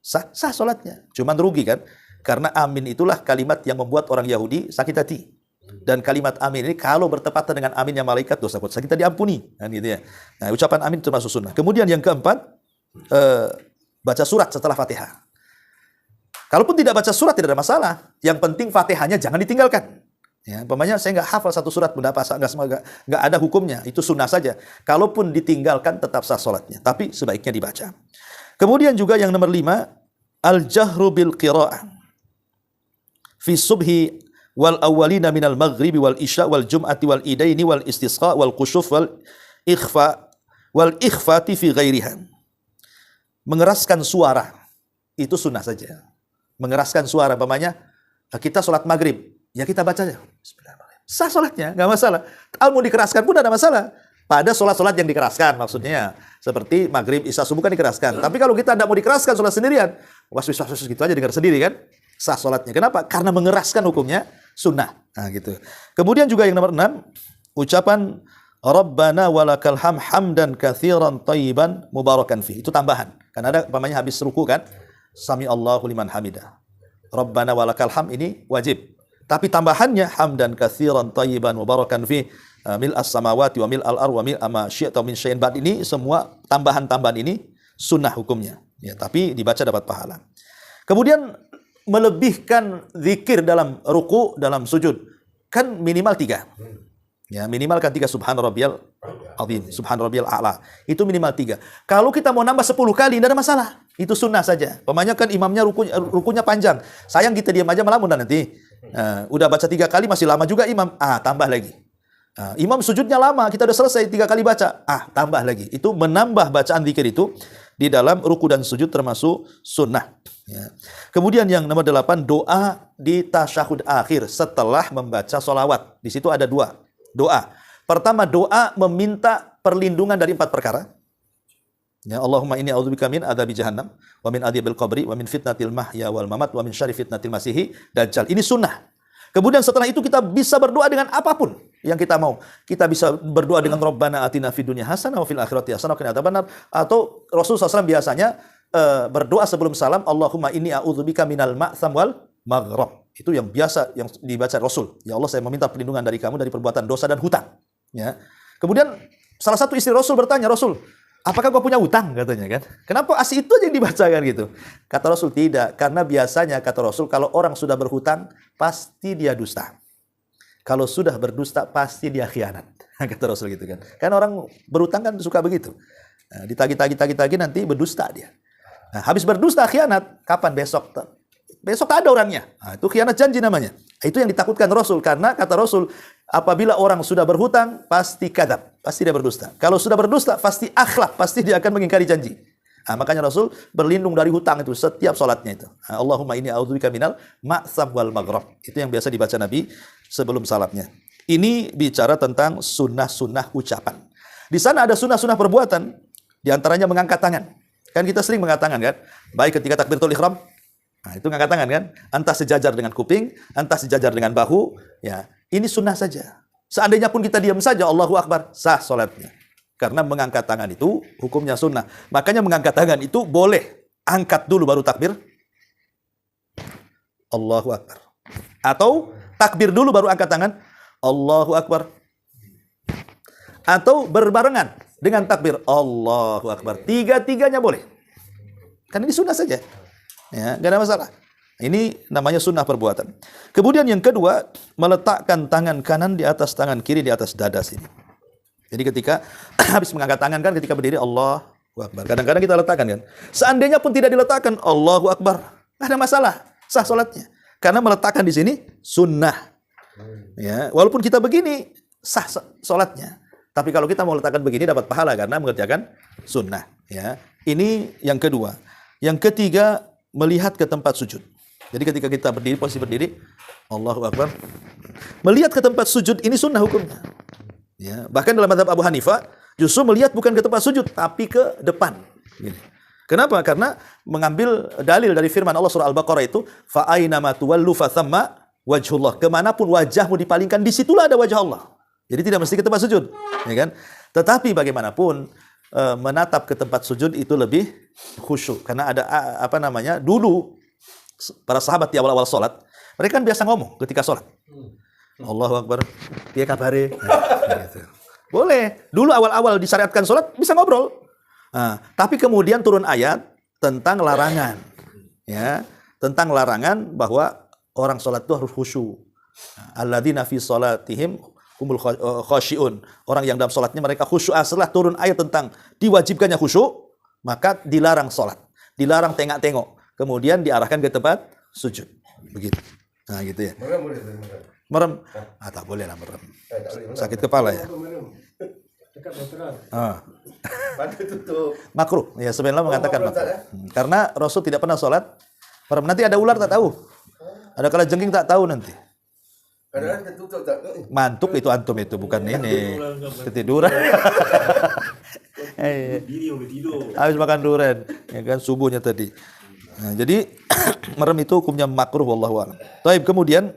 Sah salatnya. Cuman rugi kan? Karena amin itulah kalimat yang membuat orang Yahudi sakit hati. Dan kalimat amin ini kalau bertepatan dengan aminnya malaikat, dosa-dosa kita diampuni. Kan gitu ya. Nah, ucapan amin termasuk sunnah. Kemudian yang keempat, baca surat setelah Fatihah. Kalaupun tidak baca surat tidak ada masalah. Yang penting Fatihahnya jangan ditinggalkan. Ya, umpamanya saya nggak hafal satu surat bunda apa, nggak ada hukumnya. Itu sunnah saja. Kalaupun ditinggalkan tetap sah sholatnya. Tapi sebaiknya dibaca. Kemudian juga yang nomor 5, al-jahru bil qira'ah fi subhi wal awwalina minal maghribi wal isya wal jum'ati wal idaini wal istisqa wal kusyuf wal ikhfati fi ghairiha. Mengeraskan suara itu sunnah saja. Mengeraskan suara, umpamanya kita sholat maghrib, ya kita baca aja. Bismillahirrahmanirrahim. Sah sholatnya, nggak masalah. Kalau mau dikeraskan pun ada masalah. Pada sholat-sholat yang dikeraskan maksudnya. Seperti maghrib, isya, subuh kan dikeraskan. Tapi kalau kita tidak mau dikeraskan sholat sendirian, was-was gitu aja dengar sendiri kan. Sah sholatnya. Kenapa? Karena mengeraskan hukumnya sunnah. Nah gitu. Kemudian juga yang nomor 6, ucapan Rabbana walakal hamdan katsiran thayyiban mubarakan fi. Itu tambahan. Kan ada umpamanya habis ruku kan, Sami Allahu liman hamidah. Rabbana walakal ini wajib. Tapi tambahannya hamdan katsiran thayyiban mubarakan fi mil as-samawati wa mil al-ard wa mil ma syi'ta min syai'in ba'd. Ini semua tambahan-tambahan ini sunnah hukumnya. Ya, tapi dibaca dapat pahala. Kemudian melebihkan zikir dalam ruku, dalam sujud. Kan minimal 3. Ya, minimal kan 3 subhana rabbiyal azim, subhana rabbiyal a'la. Itu minimal 3. Kalau kita mau nambah 10 kali tidak ada masalah. Itu sunnah saja. Pemanya kan imamnya rukunya panjang. Sayang kita diam aja malah nanti. Udah baca 3 kali masih lama juga imam. Tambah lagi. Imam sujudnya lama, kita udah selesai 3 kali baca. Tambah lagi. Itu menambah bacaan zikir itu di dalam ruku dan sujud termasuk sunnah. Ya. Kemudian yang nomor 8, doa di tasyahud akhir setelah membaca sholawat. Di situ ada 2 doa. Pertama, doa meminta perlindungan dari 4 perkara. Ya, Allahumma inni a'udzubika min adzabi jahannam wa min adzabil qabri wa min fitnatil mahya wal mamat wa min syarri fitnatil masihi dajjal. Ini sunnah. Kemudian setelah itu kita bisa berdoa dengan apapun yang kita mau. Kita bisa berdoa dengan Rabbana atina fid dunya hasanah wa fil akhirati hasanah wa qina adzabannar. Atau Rasulullah SAW biasanya berdoa sebelum salam, Allahumma inni a'udzubika minal ma'tham wal maghrab. Itu yang biasa yang dibaca Rasul. Ya Allah, saya meminta perlindungan dari kamu dari perbuatan dosa dan hutang. Ya. Kemudian salah satu istri Rasul bertanya, Rasul, apakah kau punya hutang? Katanya kan. Kenapa asli itu aja yang dibacakan gitu? Kata Rasul, tidak. Karena biasanya kata Rasul, kalau orang sudah berhutang, pasti dia dusta. Kalau sudah berdusta, pasti dia khianat. Kata Rasul gitu kan. Kan orang berhutang kan suka begitu. Nah, ditagih nanti berdusta dia. Nah, habis berdusta khianat, kapan? Besok. Besok tak ada orangnya. Nah, itu khianat janji namanya. Itu yang ditakutkan Rasul. Karena kata Rasul, apabila orang sudah berhutang, pasti kadzab. Pasti dia berdusta. Kalau sudah berdusta, pasti akhlak. Pasti dia akan mengingkari janji. Nah, makanya Rasul berlindung dari hutang itu setiap sholatnya itu. Nah, Allahumma inni a'udzubika minal ma'tham wal maghrab. Itu yang biasa dibaca Nabi sebelum salatnya. Ini bicara tentang sunnah-sunnah ucapan. Di sana ada sunnah-sunnah perbuatan. Di antaranya mengangkat tangan. Kan kita sering mengangkat tangan kan? Baik ketika takbiratul ihram. Nah, itu ngangkat tangan kan? Entah sejajar dengan kuping, entah sejajar dengan bahu. Ya, ini sunnah saja. Seandainya pun kita diam saja, Allahu Akbar, sah sholatnya. Karena mengangkat tangan itu hukumnya sunnah. Makanya mengangkat tangan itu boleh. Angkat dulu baru takbir. Allahu Akbar. Atau takbir dulu baru angkat tangan. Allahu Akbar. Atau berbarengan dengan takbir. Allahu Akbar. Tiga-tiganya boleh. Kan ini sunnah saja. Ya, gak ada masalah. Ini namanya sunnah perbuatan. Kemudian yang kedua, meletakkan tangan kanan di atas tangan kiri di atas dada sini. Jadi ketika habis mengangkat tangan kan ketika berdiri Allahu Akbar. Kadang-kadang kita letakkan kan. Seandainya pun tidak diletakkan Allahu Akbar, nggak ada masalah, sah salatnya. Karena meletakkan di sini sunnah. Ya, walaupun kita begini sah salatnya. Tapi kalau kita mau letakkan begini dapat pahala karena mengerjakan sunnah. Ya, ini yang kedua. Yang ketiga, melihat ke tempat sujud. Jadi ketika kita berdiri, posisi berdiri, Allahu Akbar. Melihat ke tempat sujud ini sunnah hukumnya. Ya, bahkan dalam mazhab Abu Hanifah, justru melihat bukan ke tempat sujud, tapi ke depan. Gini. Kenapa? Karena mengambil dalil dari firman Allah surah Al-Baqarah itu, fa aina ma tuwallu fa thamma wajhullah. Kemanapun wajahmu dipalingkan, disitulah ada wajah Allah. Jadi tidak mesti ke tempat sujud, ya kan? Tetapi bagaimanapun menatap ke tempat sujud itu lebih khusyuk karena ada dulu para sahabat di awal-awal sholat mereka kan biasa ngomong ketika sholat. Allahu Akbar, piye kabare? Gitu. Boleh. Dulu awal-awal disyariatkan sholat bisa ngobrol. Tapi kemudian turun ayat tentang larangan, ya, tentang larangan bahwa orang sholat itu harus khusyuk. Alladzina fi sholatihim humul khasyi'un. Orang yang dalam sholatnya mereka khusyuk. Setelah turun ayat tentang diwajibkannya khusyuk, maka dilarang sholat, dilarang tengok-tengok. Kemudian diarahkan ke tempat sujud. Begitu. Nah, gitu ya. Merem. Tak boleh lah merem. Sakit kepala ya. Makruh. Ya, sebenarnya mengatakan makruh. Karena Rasul tidak pernah sholat merem. Nanti ada ular tak tahu. Ada kalajengking tak tahu nanti. Mantuk itu antum itu bukan ini. Ketiduran. Habis makan durian, ya kan subuhnya tadi. Nah, jadi merem itu hukumnya makruh wallahu a'lam. Baik, kemudian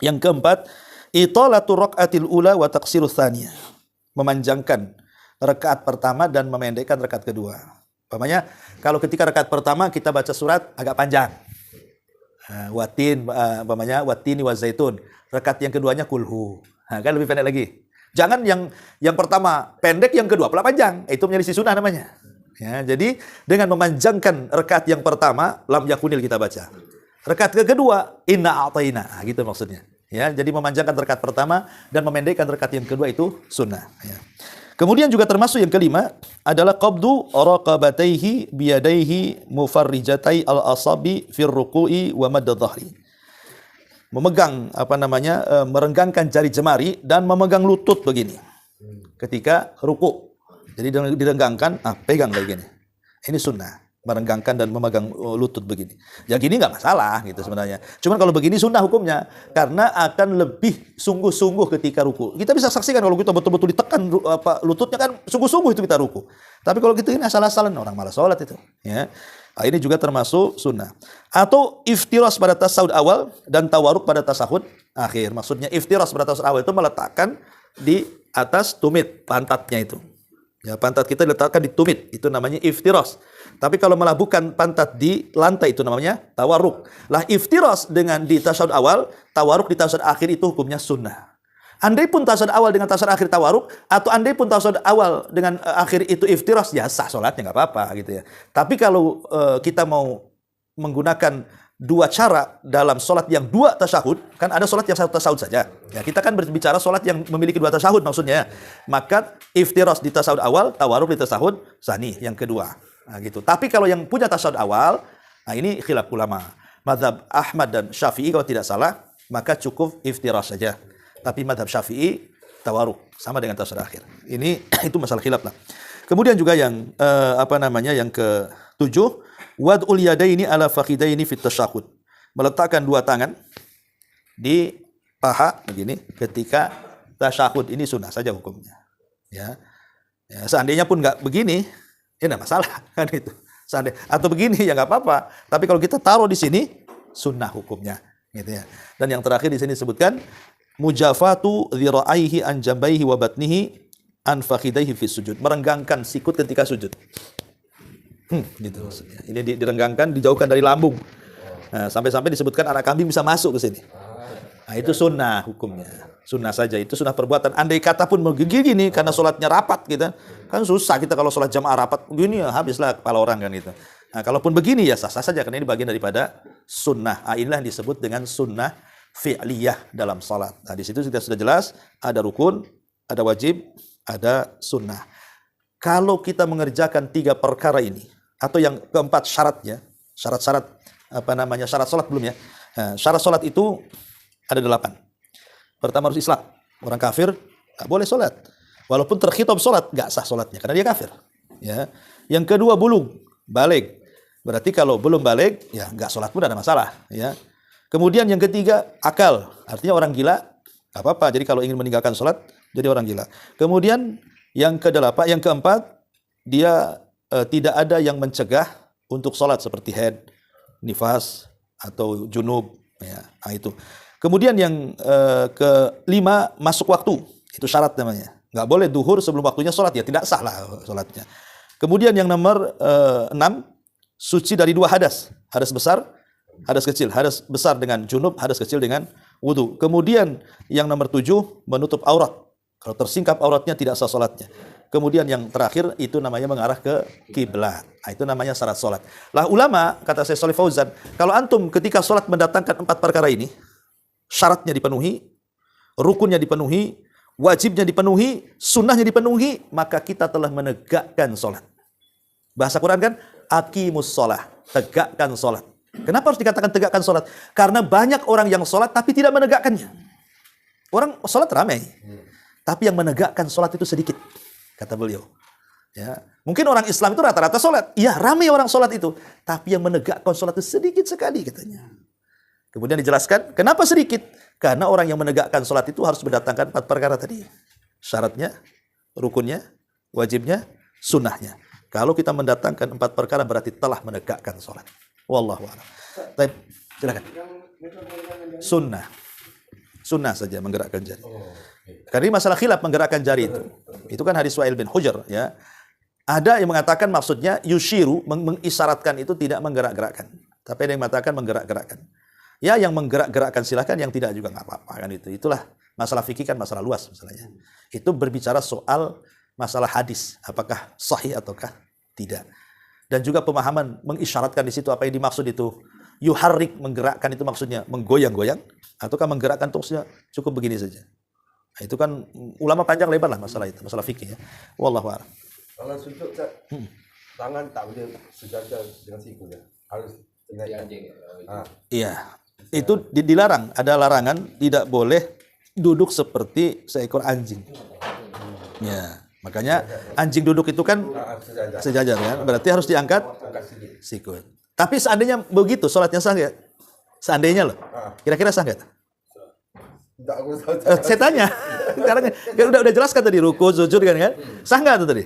yang keempat, italatu raqatil ula wa taqsirus tsaniyah. Memanjangkan rakaat pertama dan memendekkan rakaat kedua. Umpamanya kalau ketika rakaat pertama kita baca surat agak panjang. Umpamanya watini wa zaitun. Rakaat yang keduanya kulhu. Kan lebih pendek lagi. Jangan yang pertama pendek, yang kedua pula panjang. Itu menjadi sunnah namanya. Ya, jadi dengan memanjangkan rakaat yang pertama lam yakunil kita baca. Rakaat kedua inna a'taina. Gitu maksudnya. Ya, jadi memanjangkan rakaat pertama dan memendekkan rakaat yang kedua itu sunnah. Ya. Kemudian juga termasuk yang kelima adalah qabdu raqabataihi biyadaihi mufarrijatai al-asabi fir ruku'i wa madd dhahri. Memegang merenggangkan jari jemari dan memegang lutut begini ketika ruku. Jadi direnggangkan, pegang kayak gini. Ini sunnah, merenggangkan dan memegang lutut begini. Yang gini nggak masalah gitu sebenarnya. Cuman kalau begini sunnah hukumnya karena akan lebih sungguh-sungguh ketika ruku. Kita bisa saksikan kalau kita betul-betul ditekan lututnya kan sungguh-sungguh itu kita ruku. Tapi kalau gitu ini asal-asalan orang malas sholat itu. Ya. Nah, ini juga termasuk sunnah. Atau iftiras pada tasahud awal dan tawaruk pada tasahud akhir. Maksudnya iftiras pada tasahud awal itu meletakkan di atas tumit pantatnya itu. Ya, pantat kita diletakkan di tumit, itu namanya iftiras. Tapi kalau melabuhkan pantat di lantai itu namanya tawaruk. Lah iftiras dengan di tasahud awal, tawaruk di tasahud akhir itu hukumnya sunnah. Andai pun tasawuf awal dengan tasawuf akhir tawaruk, atau andai pun tasawuf awal dengan akhir itu iftiras, ya sah sholatnya nggak apa-apa gitu ya. Tapi kalau kita mau menggunakan dua cara dalam sholat yang dua tasyahud, kan ada sholat yang satu tasyahud saja. Ya, kita kan berbicara sholat yang memiliki dua tasyahud maksudnya. Maka iftiras di tasyahud awal, tawaruk di tasyahud tsani yang kedua. Nah, gitu. Tapi kalau yang punya tasyahud awal, nah ini khilaf ulama. Mazhab Ahmad dan Syafi'i kalau tidak salah, maka cukup iftiras saja. Tapi madhab Syafi'i tawaruk sama dengan tasawuf akhir. Ini itu masalah khilaf lah. Kemudian juga yang yang ke-7, wad'ul yadaini ala fakhidaini fit tasyahhud. Meletakkan dua tangan di paha begini ketika tasyahhud, ini sunnah saja hukumnya. Ya. Ya, seandainya pun enggak begini, ya enggak masalah kan itu. Atau begini ya enggak apa-apa. Tapi kalau kita taruh di sini sunnah hukumnya gitu ya. Dan yang terakhir di sini disebutkan mujafatu dhira'aihi an jambaihi wa batnihi an fakhidaihi fi sujud. Merenggangkan sikut ketika sujud. Gitu maksudnya. Ini direnggangkan, dijauhkan dari lambung. Nah, sampai-sampai disebutkan anak kambing bisa masuk ke sini. Nah, itu sunnah hukumnya. Sunnah saja, itu sunnah perbuatan. Andai kata pun begini karena sholatnya rapat gitu. Kan susah kita kalau sholat jamaah rapat begini ya habislah kepala orang kan gitu. Nah, kalaupun begini ya sah-sah saja karena ini bagian daripada sunnah. Inilah yang disebut dengan sunnah fi'liyah dalam salat. Nah, di situ sudah jelas ada rukun, ada wajib, ada sunnah. Kalau kita mengerjakan 3 perkara ini, atau yang keempat syaratnya, syarat-syarat syarat salat belum ya. Nah, syarat salat itu ada 8. Pertama harus Islam. Orang kafir nggak boleh salat. Walaupun terkhitab salat, nggak sah salatnya karena dia kafir. Ya. Yang kedua bulug, balik. Berarti kalau belum balik, ya nggak salat pun ada masalah. Ya. Kemudian yang ketiga akal, artinya orang gila, nggak apa-apa. Jadi kalau ingin meninggalkan salat, jadi orang gila. Kemudian yang keempat, dia tidak ada yang mencegah untuk salat seperti haid, nifas atau junub. Ya, nah itu. Kemudian yang kelima masuk waktu, itu syarat namanya. Nggak boleh duhur sebelum waktunya sholat, ya tidak sah lah sholatnya. Kemudian yang nomor 6, suci dari 2 hadas, hadas besar, hadas kecil, hadas besar dengan junub, hadas kecil dengan wudu. Kemudian yang nomor 7 menutup aurat, kalau tersingkap auratnya tidak sah sholatnya. Kemudian yang terakhir itu namanya mengarah ke kiblat. Nah, itu namanya syarat sholat. Lah ulama, kata Syekh Shalih Fauzan, kalau antum ketika sholat mendatangkan 4 perkara ini, syaratnya dipenuhi, rukunnya dipenuhi, wajibnya dipenuhi, sunnahnya dipenuhi, maka kita telah menegakkan sholat. Bahasa Quran kan, aqimus sholah, tegakkan sholat. Kenapa harus dikatakan tegakkan sholat? Karena banyak orang yang sholat tapi tidak menegakkannya. Orang sholat ramai, tapi yang menegakkan sholat itu sedikit, kata beliau. Ya, mungkin orang Islam itu rata-rata sholat. Iya, ramai orang sholat itu, tapi yang menegakkan sholat itu sedikit sekali, katanya. Kemudian dijelaskan, kenapa sedikit? Karena orang yang menegakkan sholat itu harus mendatangkan 4 perkara tadi. Syaratnya, rukunnya, wajibnya, sunnahnya. Kalau kita mendatangkan 4 perkara berarti telah menegakkan sholat. Wallahu a'lam. Baik, silakan. Sunnah. Sunnah saja menggerakkan jari. Karena ini masalah khilaf menggerakkan jari itu. Itu kan hadis Wa'il bin Hujr. Ya. Ada yang mengatakan maksudnya yushiru, mengisyaratkan itu tidak menggerak-gerakkan. Tapi ada yang mengatakan menggerak-gerakkan. Ya, yang menggerak-gerakkan silakan, yang tidak juga nggak apa-apa kan itu. Itulah masalah fikih kan masalah luas masalahnya. Itu berbicara soal masalah hadis, apakah sahih ataukah tidak. Dan juga pemahaman mengisyaratkan di situ apa yang dimaksud itu. Yuharrik, menggerakkan itu maksudnya menggoyang-goyang ataukah menggerakkan terusnya cukup begini saja. Nah, itu kan ulama panjang lebar lah masalah itu, masalah fikih ya. Wallahu a'lam. Kalau sujud tangan tak boleh sejajar dengan siku ya. Harus dengan anjing. Iya. Itu dilarang, ada larangan tidak boleh duduk seperti seekor anjing. Ya, makanya anjing duduk itu kan sejajar ya, berarti harus diangkat sikut. Tapi seandainya begitu sholatnya sah nggak? Seandainya loh, kira-kira sah nggak? Saya tanya, sekarang udah jelaskan tadi ruku, sujud kan, sah nggak tuh tadi?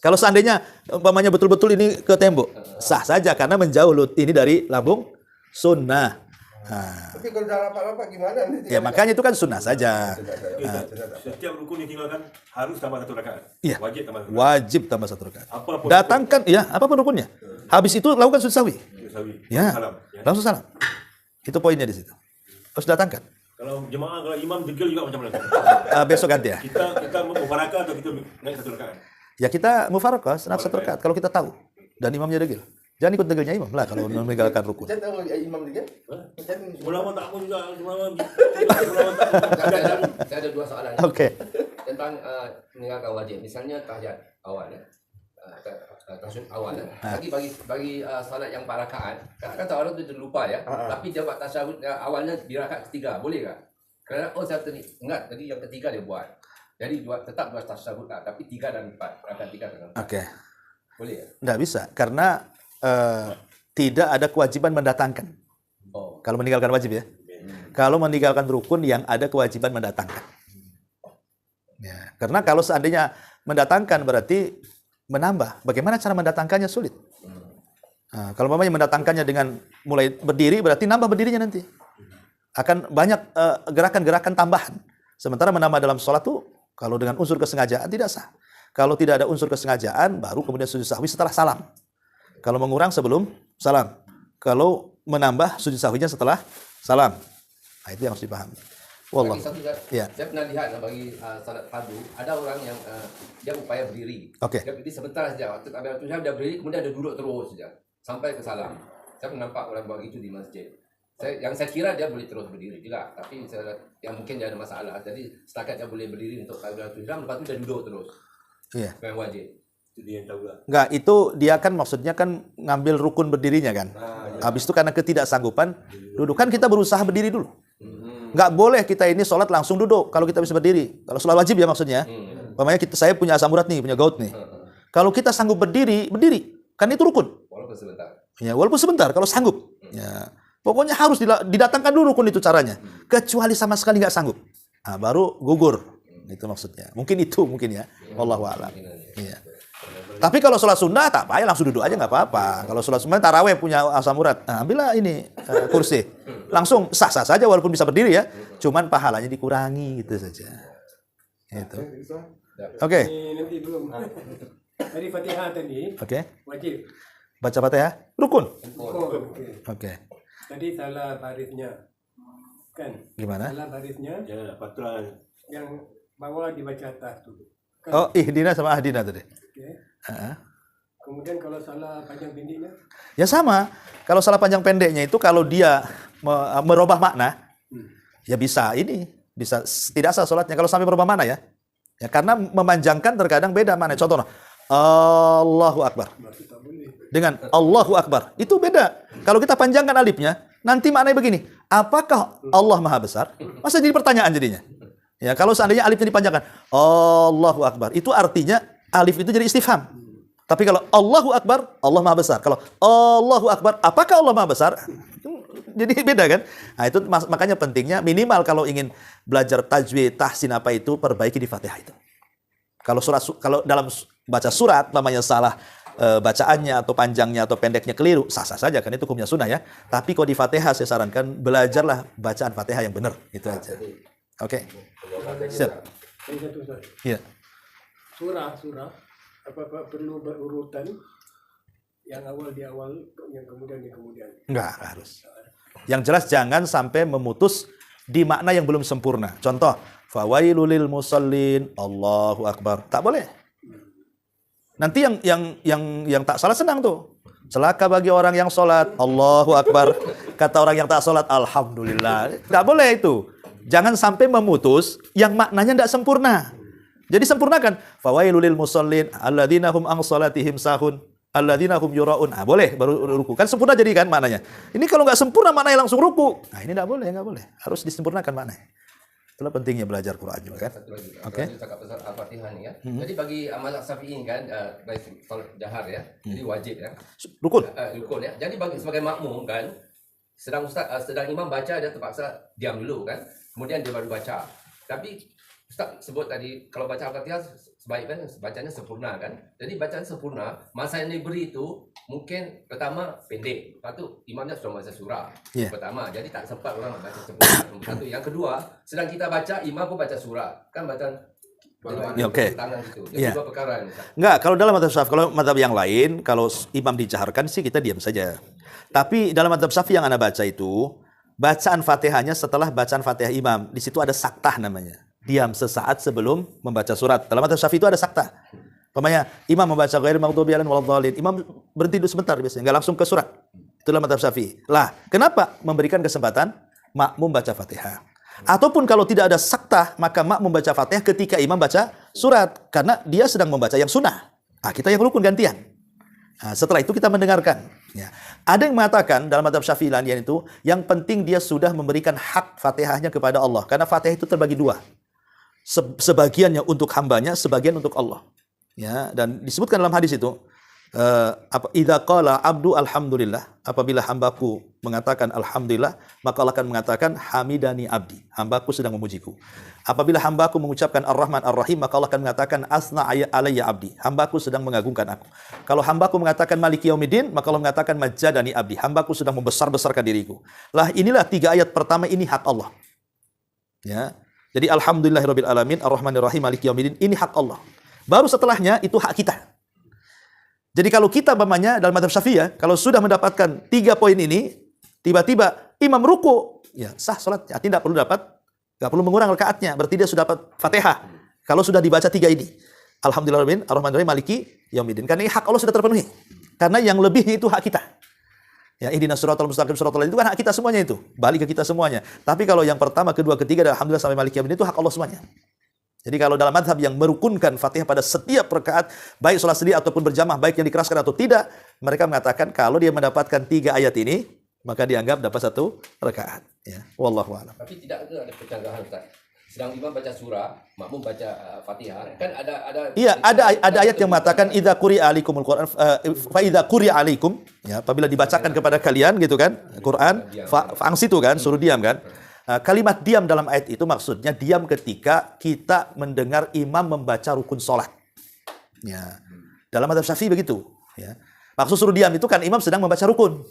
Kalau seandainya umpamanya betul-betul ini ke tembok, sah saja karena menjauh ini dari lambung sunnah. Nah. Tapi kalau udah rapat-rapat gimana? Ya makanya itu kan sunnah saja. Setiap rukun yang tinggalkan harus tambah 1 rakaat. Iya. Wajib tambah 1 rakaat. Wajib tambah 1 rakaat. Apapun Datangkan, ya apapun rukunnya. Habis itu lakukan sujud sahwi. Ya, Salam. Ya. langsung salam. Itu poinnya di situ. Harus datangkan. Kalau jemaah, kalau imam degil juga macam mana? Besok ganti ya. Kita mufarakah atau kita naik 1 rakaat? Ya kita mufarakah, senap 1 rakaat kalau kita tahu dan imamnya degil. Jangan ikut degilnya imam lah kalau meninggalkan rukun. Saya tahu imam dia. Ulama tak pun juga, ulama Saya ada 2 soalan. Oke. Tentang meninggalkan wajib. Misalnya tahiyat awal ya. Tasyahud awal ya. Bagi salat yang 4 rakaat, kadang-kadang orang tu terlupa ya. Tapi dia buat tasyahud awalnya di rakaat ketiga, boleh tak? Kerana saya ingat tadi yang ketiga dia buat. Jadi tetap 2 tasyahud lah, tapi 3 dan 4, rakaat 3 dan 4. Oke. Boleh ya? Nggak bisa karena tidak ada kewajiban mendatangkan. Oh. Kalau meninggalkan wajib ya. Kalau meninggalkan rukun yang ada kewajiban mendatangkan. Ya, karena kalau seandainya mendatangkan berarti menambah. Bagaimana cara mendatangkannya sulit. Nah, kalau mamanya mendatangkannya dengan mulai berdiri berarti nambah berdirinya nanti. Akan banyak gerakan-gerakan tambahan. Sementara menambah dalam sholat tuh kalau dengan unsur kesengajaan tidak sah. Kalau tidak ada unsur kesengajaan baru kemudian sujud sahwi setelah salam. Kalau mengurang sebelum salam. Kalau menambah sujud sahwinya setelah salam. Nah, itu yang harus dipahami. Wallah. Ya. Saya pernah lihat bagi salat fardu, ada orang yang dia upaya berdiri. Oke. Dia berdiri sebentar saja. Waktu dia berdiri, kemudian dia duduk terus saja sampai ke salam. Saya nampak orang buat itu di masjid. Yang saya kira dia boleh terus berdiri juga, tapi yang mungkin dia ada masalah. Jadi setakat dia boleh berdiri untuk takbiratul ihram, lepas tu dia duduk terus. Iya. Yang wajib. Itu dia yang tahu lah. Enggak, itu dia kan maksudnya kan ngambil rukun berdirinya kan. Habis itu karena ketidaksanggupan duduk, kan kita berusaha berdiri dulu. Enggak boleh kita ini sholat langsung duduk kalau kita bisa berdiri. Kalau sholat wajib ya maksudnya. Umpamanya saya punya asam urat nih, punya gout nih. Kalau kita sanggup berdiri. Kan itu rukun. Walaupun sebentar. Ya, walaupun sebentar kalau sanggup. Ya. Pokoknya harus didatangkan dulu rukun itu caranya. Kecuali sama sekali nggak sanggup. Nah, baru gugur. Itu maksudnya. Mungkin ya. Wallahu a'lam. Iya. Tapi kalau sholat sunnah tak payah langsung duduk aja nggak apa-apa. Kalau sholat sunnah taraweh punya asam urat, nah, ambillah ini kursi. Langsung sah-sah saja walaupun bisa berdiri ya. Cuman pahalanya dikurangi gitu saja. Itu. Oke. Ini nanti belum. Tadi Fatihah tadi Oke. wajib. Baca Fatihah rukun. Okey. Oke. Tadi salah barisnya. Kan? Gimana? Salah barisnya Ya, patutlah. yang bawah dibaca atas tu. Kan? Oh, ihdina sama ahdina tadi. Okey. Heeh. Kemudian kalau salah panjang pendeknya, Ya sama. Kalau salah panjang pendeknya itu kalau dia merubah makna, ya bisa tidak sah sholatnya kalau sampai merubah makna ya. Ya karena memanjangkan terkadang beda makna. Contohnya Allahu Akbar maksud tak boleh. dengan Allahu Akbar itu beda. Kalau kita panjangkan alifnya, nanti maknanya begini. Apakah Allah Maha Besar? Masa jadi pertanyaan jadinya. Ya kalau seandainya alifnya dipanjangkan Allahu Akbar, itu artinya alif itu jadi istifham. Tapi kalau Allahu Akbar, Allah Maha Besar. Kalau Allahu Akbar, apakah Allah Maha Besar? Jadi beda kan? Nah itu makanya pentingnya minimal kalau ingin belajar tajwid, tahsin apa itu, perbaiki di Fatihah itu. Kalau dalam baca surat namanya salah bacaannya atau panjangnya atau pendeknya keliru, sah-sah saja kan itu hukumnya sunnah ya. Tapi kalau di Fatihah saya sarankan belajarlah bacaan Fatihah yang benar, itu aja. Oke. Siap. Ini satu Ustaz. Iya. Surah apa perlu berurutan? Yang awal di awal, yang kemudian di kemudian. Enggak harus. Yang jelas jangan sampai memutus di makna yang belum sempurna. Contoh, fawailul lil musallin, Allahu Akbar. Tak boleh. Nanti yang tak salah senang tuh. Celaka bagi orang yang sholat, Allahu Akbar. Kata orang yang tak sholat, Alhamdulillah. Tak boleh itu. Jangan sampai memutus yang maknanya tidak sempurna. Jadi sempurnakan. Fawailul lil musallin, alladzina hum an sholatihim sahun, alladzina hum yuraun. Ah, boleh baru ruku. Kan sempurna jadi kan maknanya. Ini kalau nggak sempurna maknanya langsung ruku. Nah, ini nggak boleh. Harus disempurnakan maknanya. Itulah pentingnya belajar Quran juga kan. Satu lagi. Oke. Kalau cakap pasal Al-Fatihah ni ya. Jadi bagi mazhab Syafi'i kan baik solat jahar ya. Jadi wajib ya. Rukun. Rukun ya. Jadi bagi sebagai makmum kan sedang imam baca dia terpaksa diam dulu kan. Kemudian dia baru baca. Tapi Ustaz sebut tadi kalau baca Al-Fatihah sebaiknya bacanya sempurna kan. Jadi bacaan sempurna masa yang diberi itu mungkin pertama pendek. Lepas tu imamnya sudah baca surah. Yeah. Pertama. Jadi tak sempat orang nak baca sempurna. Nombor satu. Yang kedua, sedang kita baca imam pun baca surah. Kan bacaan Ya, oke. tangan gitu. Jadi Yeah. dua perkara ni. Ustaz. Enggak, kalau dalam mazhab Syafi'i, kalau mazhab yang lain, kalau imam dijaharkan sih kita diam saja. Tapi dalam mazhab Syafi'i yang Anda baca itu, bacaan Fatihahnya setelah bacaan Fatihah imam. Di situ ada saktah namanya. Diam sesaat sebelum membaca surat. Dalam mazhab Syafi'i itu ada saktah. Umpamanya imam membaca ghairil maghdubi alaihim waladdallin. Imam berhenti dulu sebentar biasanya, enggak langsung ke surat. Itulah mazhab Syafi'i. Lah, kenapa memberikan kesempatan makmum baca Fatihah? Ataupun kalau tidak ada saktah, maka makmum baca Fatihah ketika imam baca surat karena dia sedang membaca yang sunnah. Nah, kita yang rukun gantian. Nah, setelah itu kita mendengarkan. Ya. Ada yang mengatakan dalam mazhab Syafi'i lain itu, yang penting dia sudah memberikan hak Fatihahnya kepada Allah. Karena Fatihah itu terbagi dua. Sebagiannya untuk hambanya, sebagian untuk Allah. Ya, dan disebutkan dalam hadis itu, idza qala abdu alhamdulillah, apabila hambaku mengatakan alhamdulillah, maka Allah akan mengatakan hamidani abdi, hambaku sedang memujiku. Apabila hambaku mengucapkan ar-Rahman ar-Rahim, maka Allah akan mengatakan asna alayya abdi, hambaku sedang mengagungkan aku. Kalau hambaku mengatakan maliki yaumiddin, maka Allah mengatakan majjadani abdi, hambaku sedang membesar-besarkan diriku. Lah inilah 3 ayat pertama ini hak Allah. Ya. Jadi alhamdulillahirabbil alamin ar-Rahmanir Rahim maliki yaumiddin, ini hak Allah. Baru setelahnya itu hak kita. Jadi kalau kita umpamanya dalam mazhab Syafi'i ya, kalau sudah mendapatkan 3 poin ini, tiba-tiba imam ruku, ya sah salatnya. Artinya enggak perlu mengurangi rakaatnya, berarti dia sudah dapat Fatihah. Kalau sudah dibaca 3 ini. Alhamdulillahirabbil ar-Rahmanir Rahim maliki yaumiddin. Karena ini hak Allah sudah terpenuhi. Karena yang lebihnya itu hak kita. Ya, ihdinas siratal mustaqim siratal ladzina, itu kan hak kita semuanya itu. Balik ke kita semuanya. Tapi kalau yang pertama, kedua, ketiga, dan alhamdulillah sampai maliki yaumiddin itu hak Allah semuanya. Jadi kalau dalam madhab yang merukunkan Fatihah pada setiap rakaat, baik sholat sendiri ataupun berjamaah, baik yang dikeraskan atau tidak, mereka mengatakan kalau dia mendapatkan 3 ayat ini, maka dianggap dapat 1 rakaat. Ya, wallahu a'lam. Tapi tidak ada percanggahan, Ustaz. Sedang imam baca surah, makmum baca Fatihah, kan ada Iya, ada ayat yang mengatakan idza quri'a alaikumul Qur'an fa idza quri'a alaikum, ya, apabila dibacakan kepada kalian gitu kan, Quran, fa'angsitu kan, suruh diam kan. Kalimat diam dalam ayat itu maksudnya diam ketika kita mendengar imam membaca rukun sholat. Ya. Dalam mazhab Syafi'i begitu, ya. Maksud suruh diam itu kan imam sedang membaca rukun.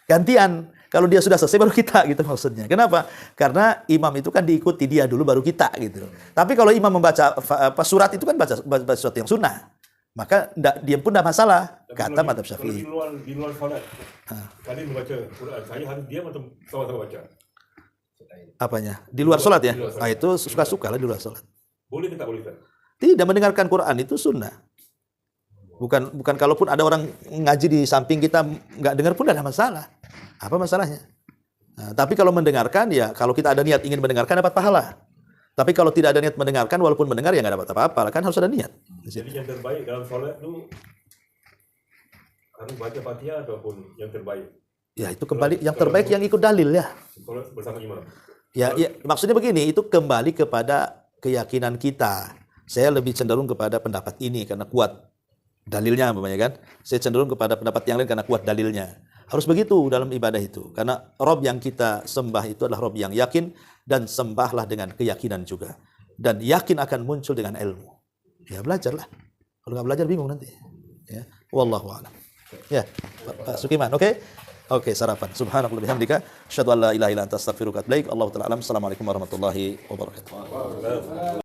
Gantian, kalau dia sudah selesai baru kita gitu maksudnya. Kenapa? Karena imam itu kan diikuti dia dulu baru kita gitu. Tapi kalau imam membaca surat itu kan baca surat yang sunnah. Maka diam pun tidak masalah, kata mazhab Syafi'i. Di luar salat, kalian membaca Quran, saya harus diam atau sama-sama baca? Apanya? Di luar sholat ya? Nah, itu suka-suka lah di luar sholat. Boleh tidak boleh, Ustaz? Tidak, mendengarkan Quran itu sunnah. Bukan kalaupun ada orang ngaji di samping kita nggak dengar pun tidak ada masalah. Apa masalahnya? Nah, tapi kalau mendengarkan ya, kalau kita ada niat ingin mendengarkan dapat pahala. Tapi kalau tidak ada niat mendengarkan, walaupun mendengar ya nggak dapat apa-apa. Kan harus ada niat. Jadi yang terbaik dalam sholat itu harus baca Fatihah ataupun yang terbaik? Ya itu kembali yang terbaik yang ikut dalil ya. Sholat bersama imam. Ya, maksudnya begini, itu kembali kepada keyakinan kita. Saya lebih cenderung kepada pendapat ini karena kuat dalilnya, umpamanya kan. Saya cenderung kepada pendapat yang lain karena kuat dalilnya. Harus begitu dalam ibadah itu. Karena Rob yang kita sembah itu adalah Rob yang yakin, dan sembahlah dengan keyakinan juga. Dan yakin akan muncul dengan ilmu. Ya belajarlah. Kalau nggak belajar bingung nanti. Ya, wallahu a'lam. Ya, Pak Sukiman, oke? Oke, sarapan. Subhanallah bihamdika, asyhadu an la ilaha illa anta astaghfiruka wa atubu ilaik. Allahu ta'ala alam. Assalamualaikum warahmatullahi wabarakatuh.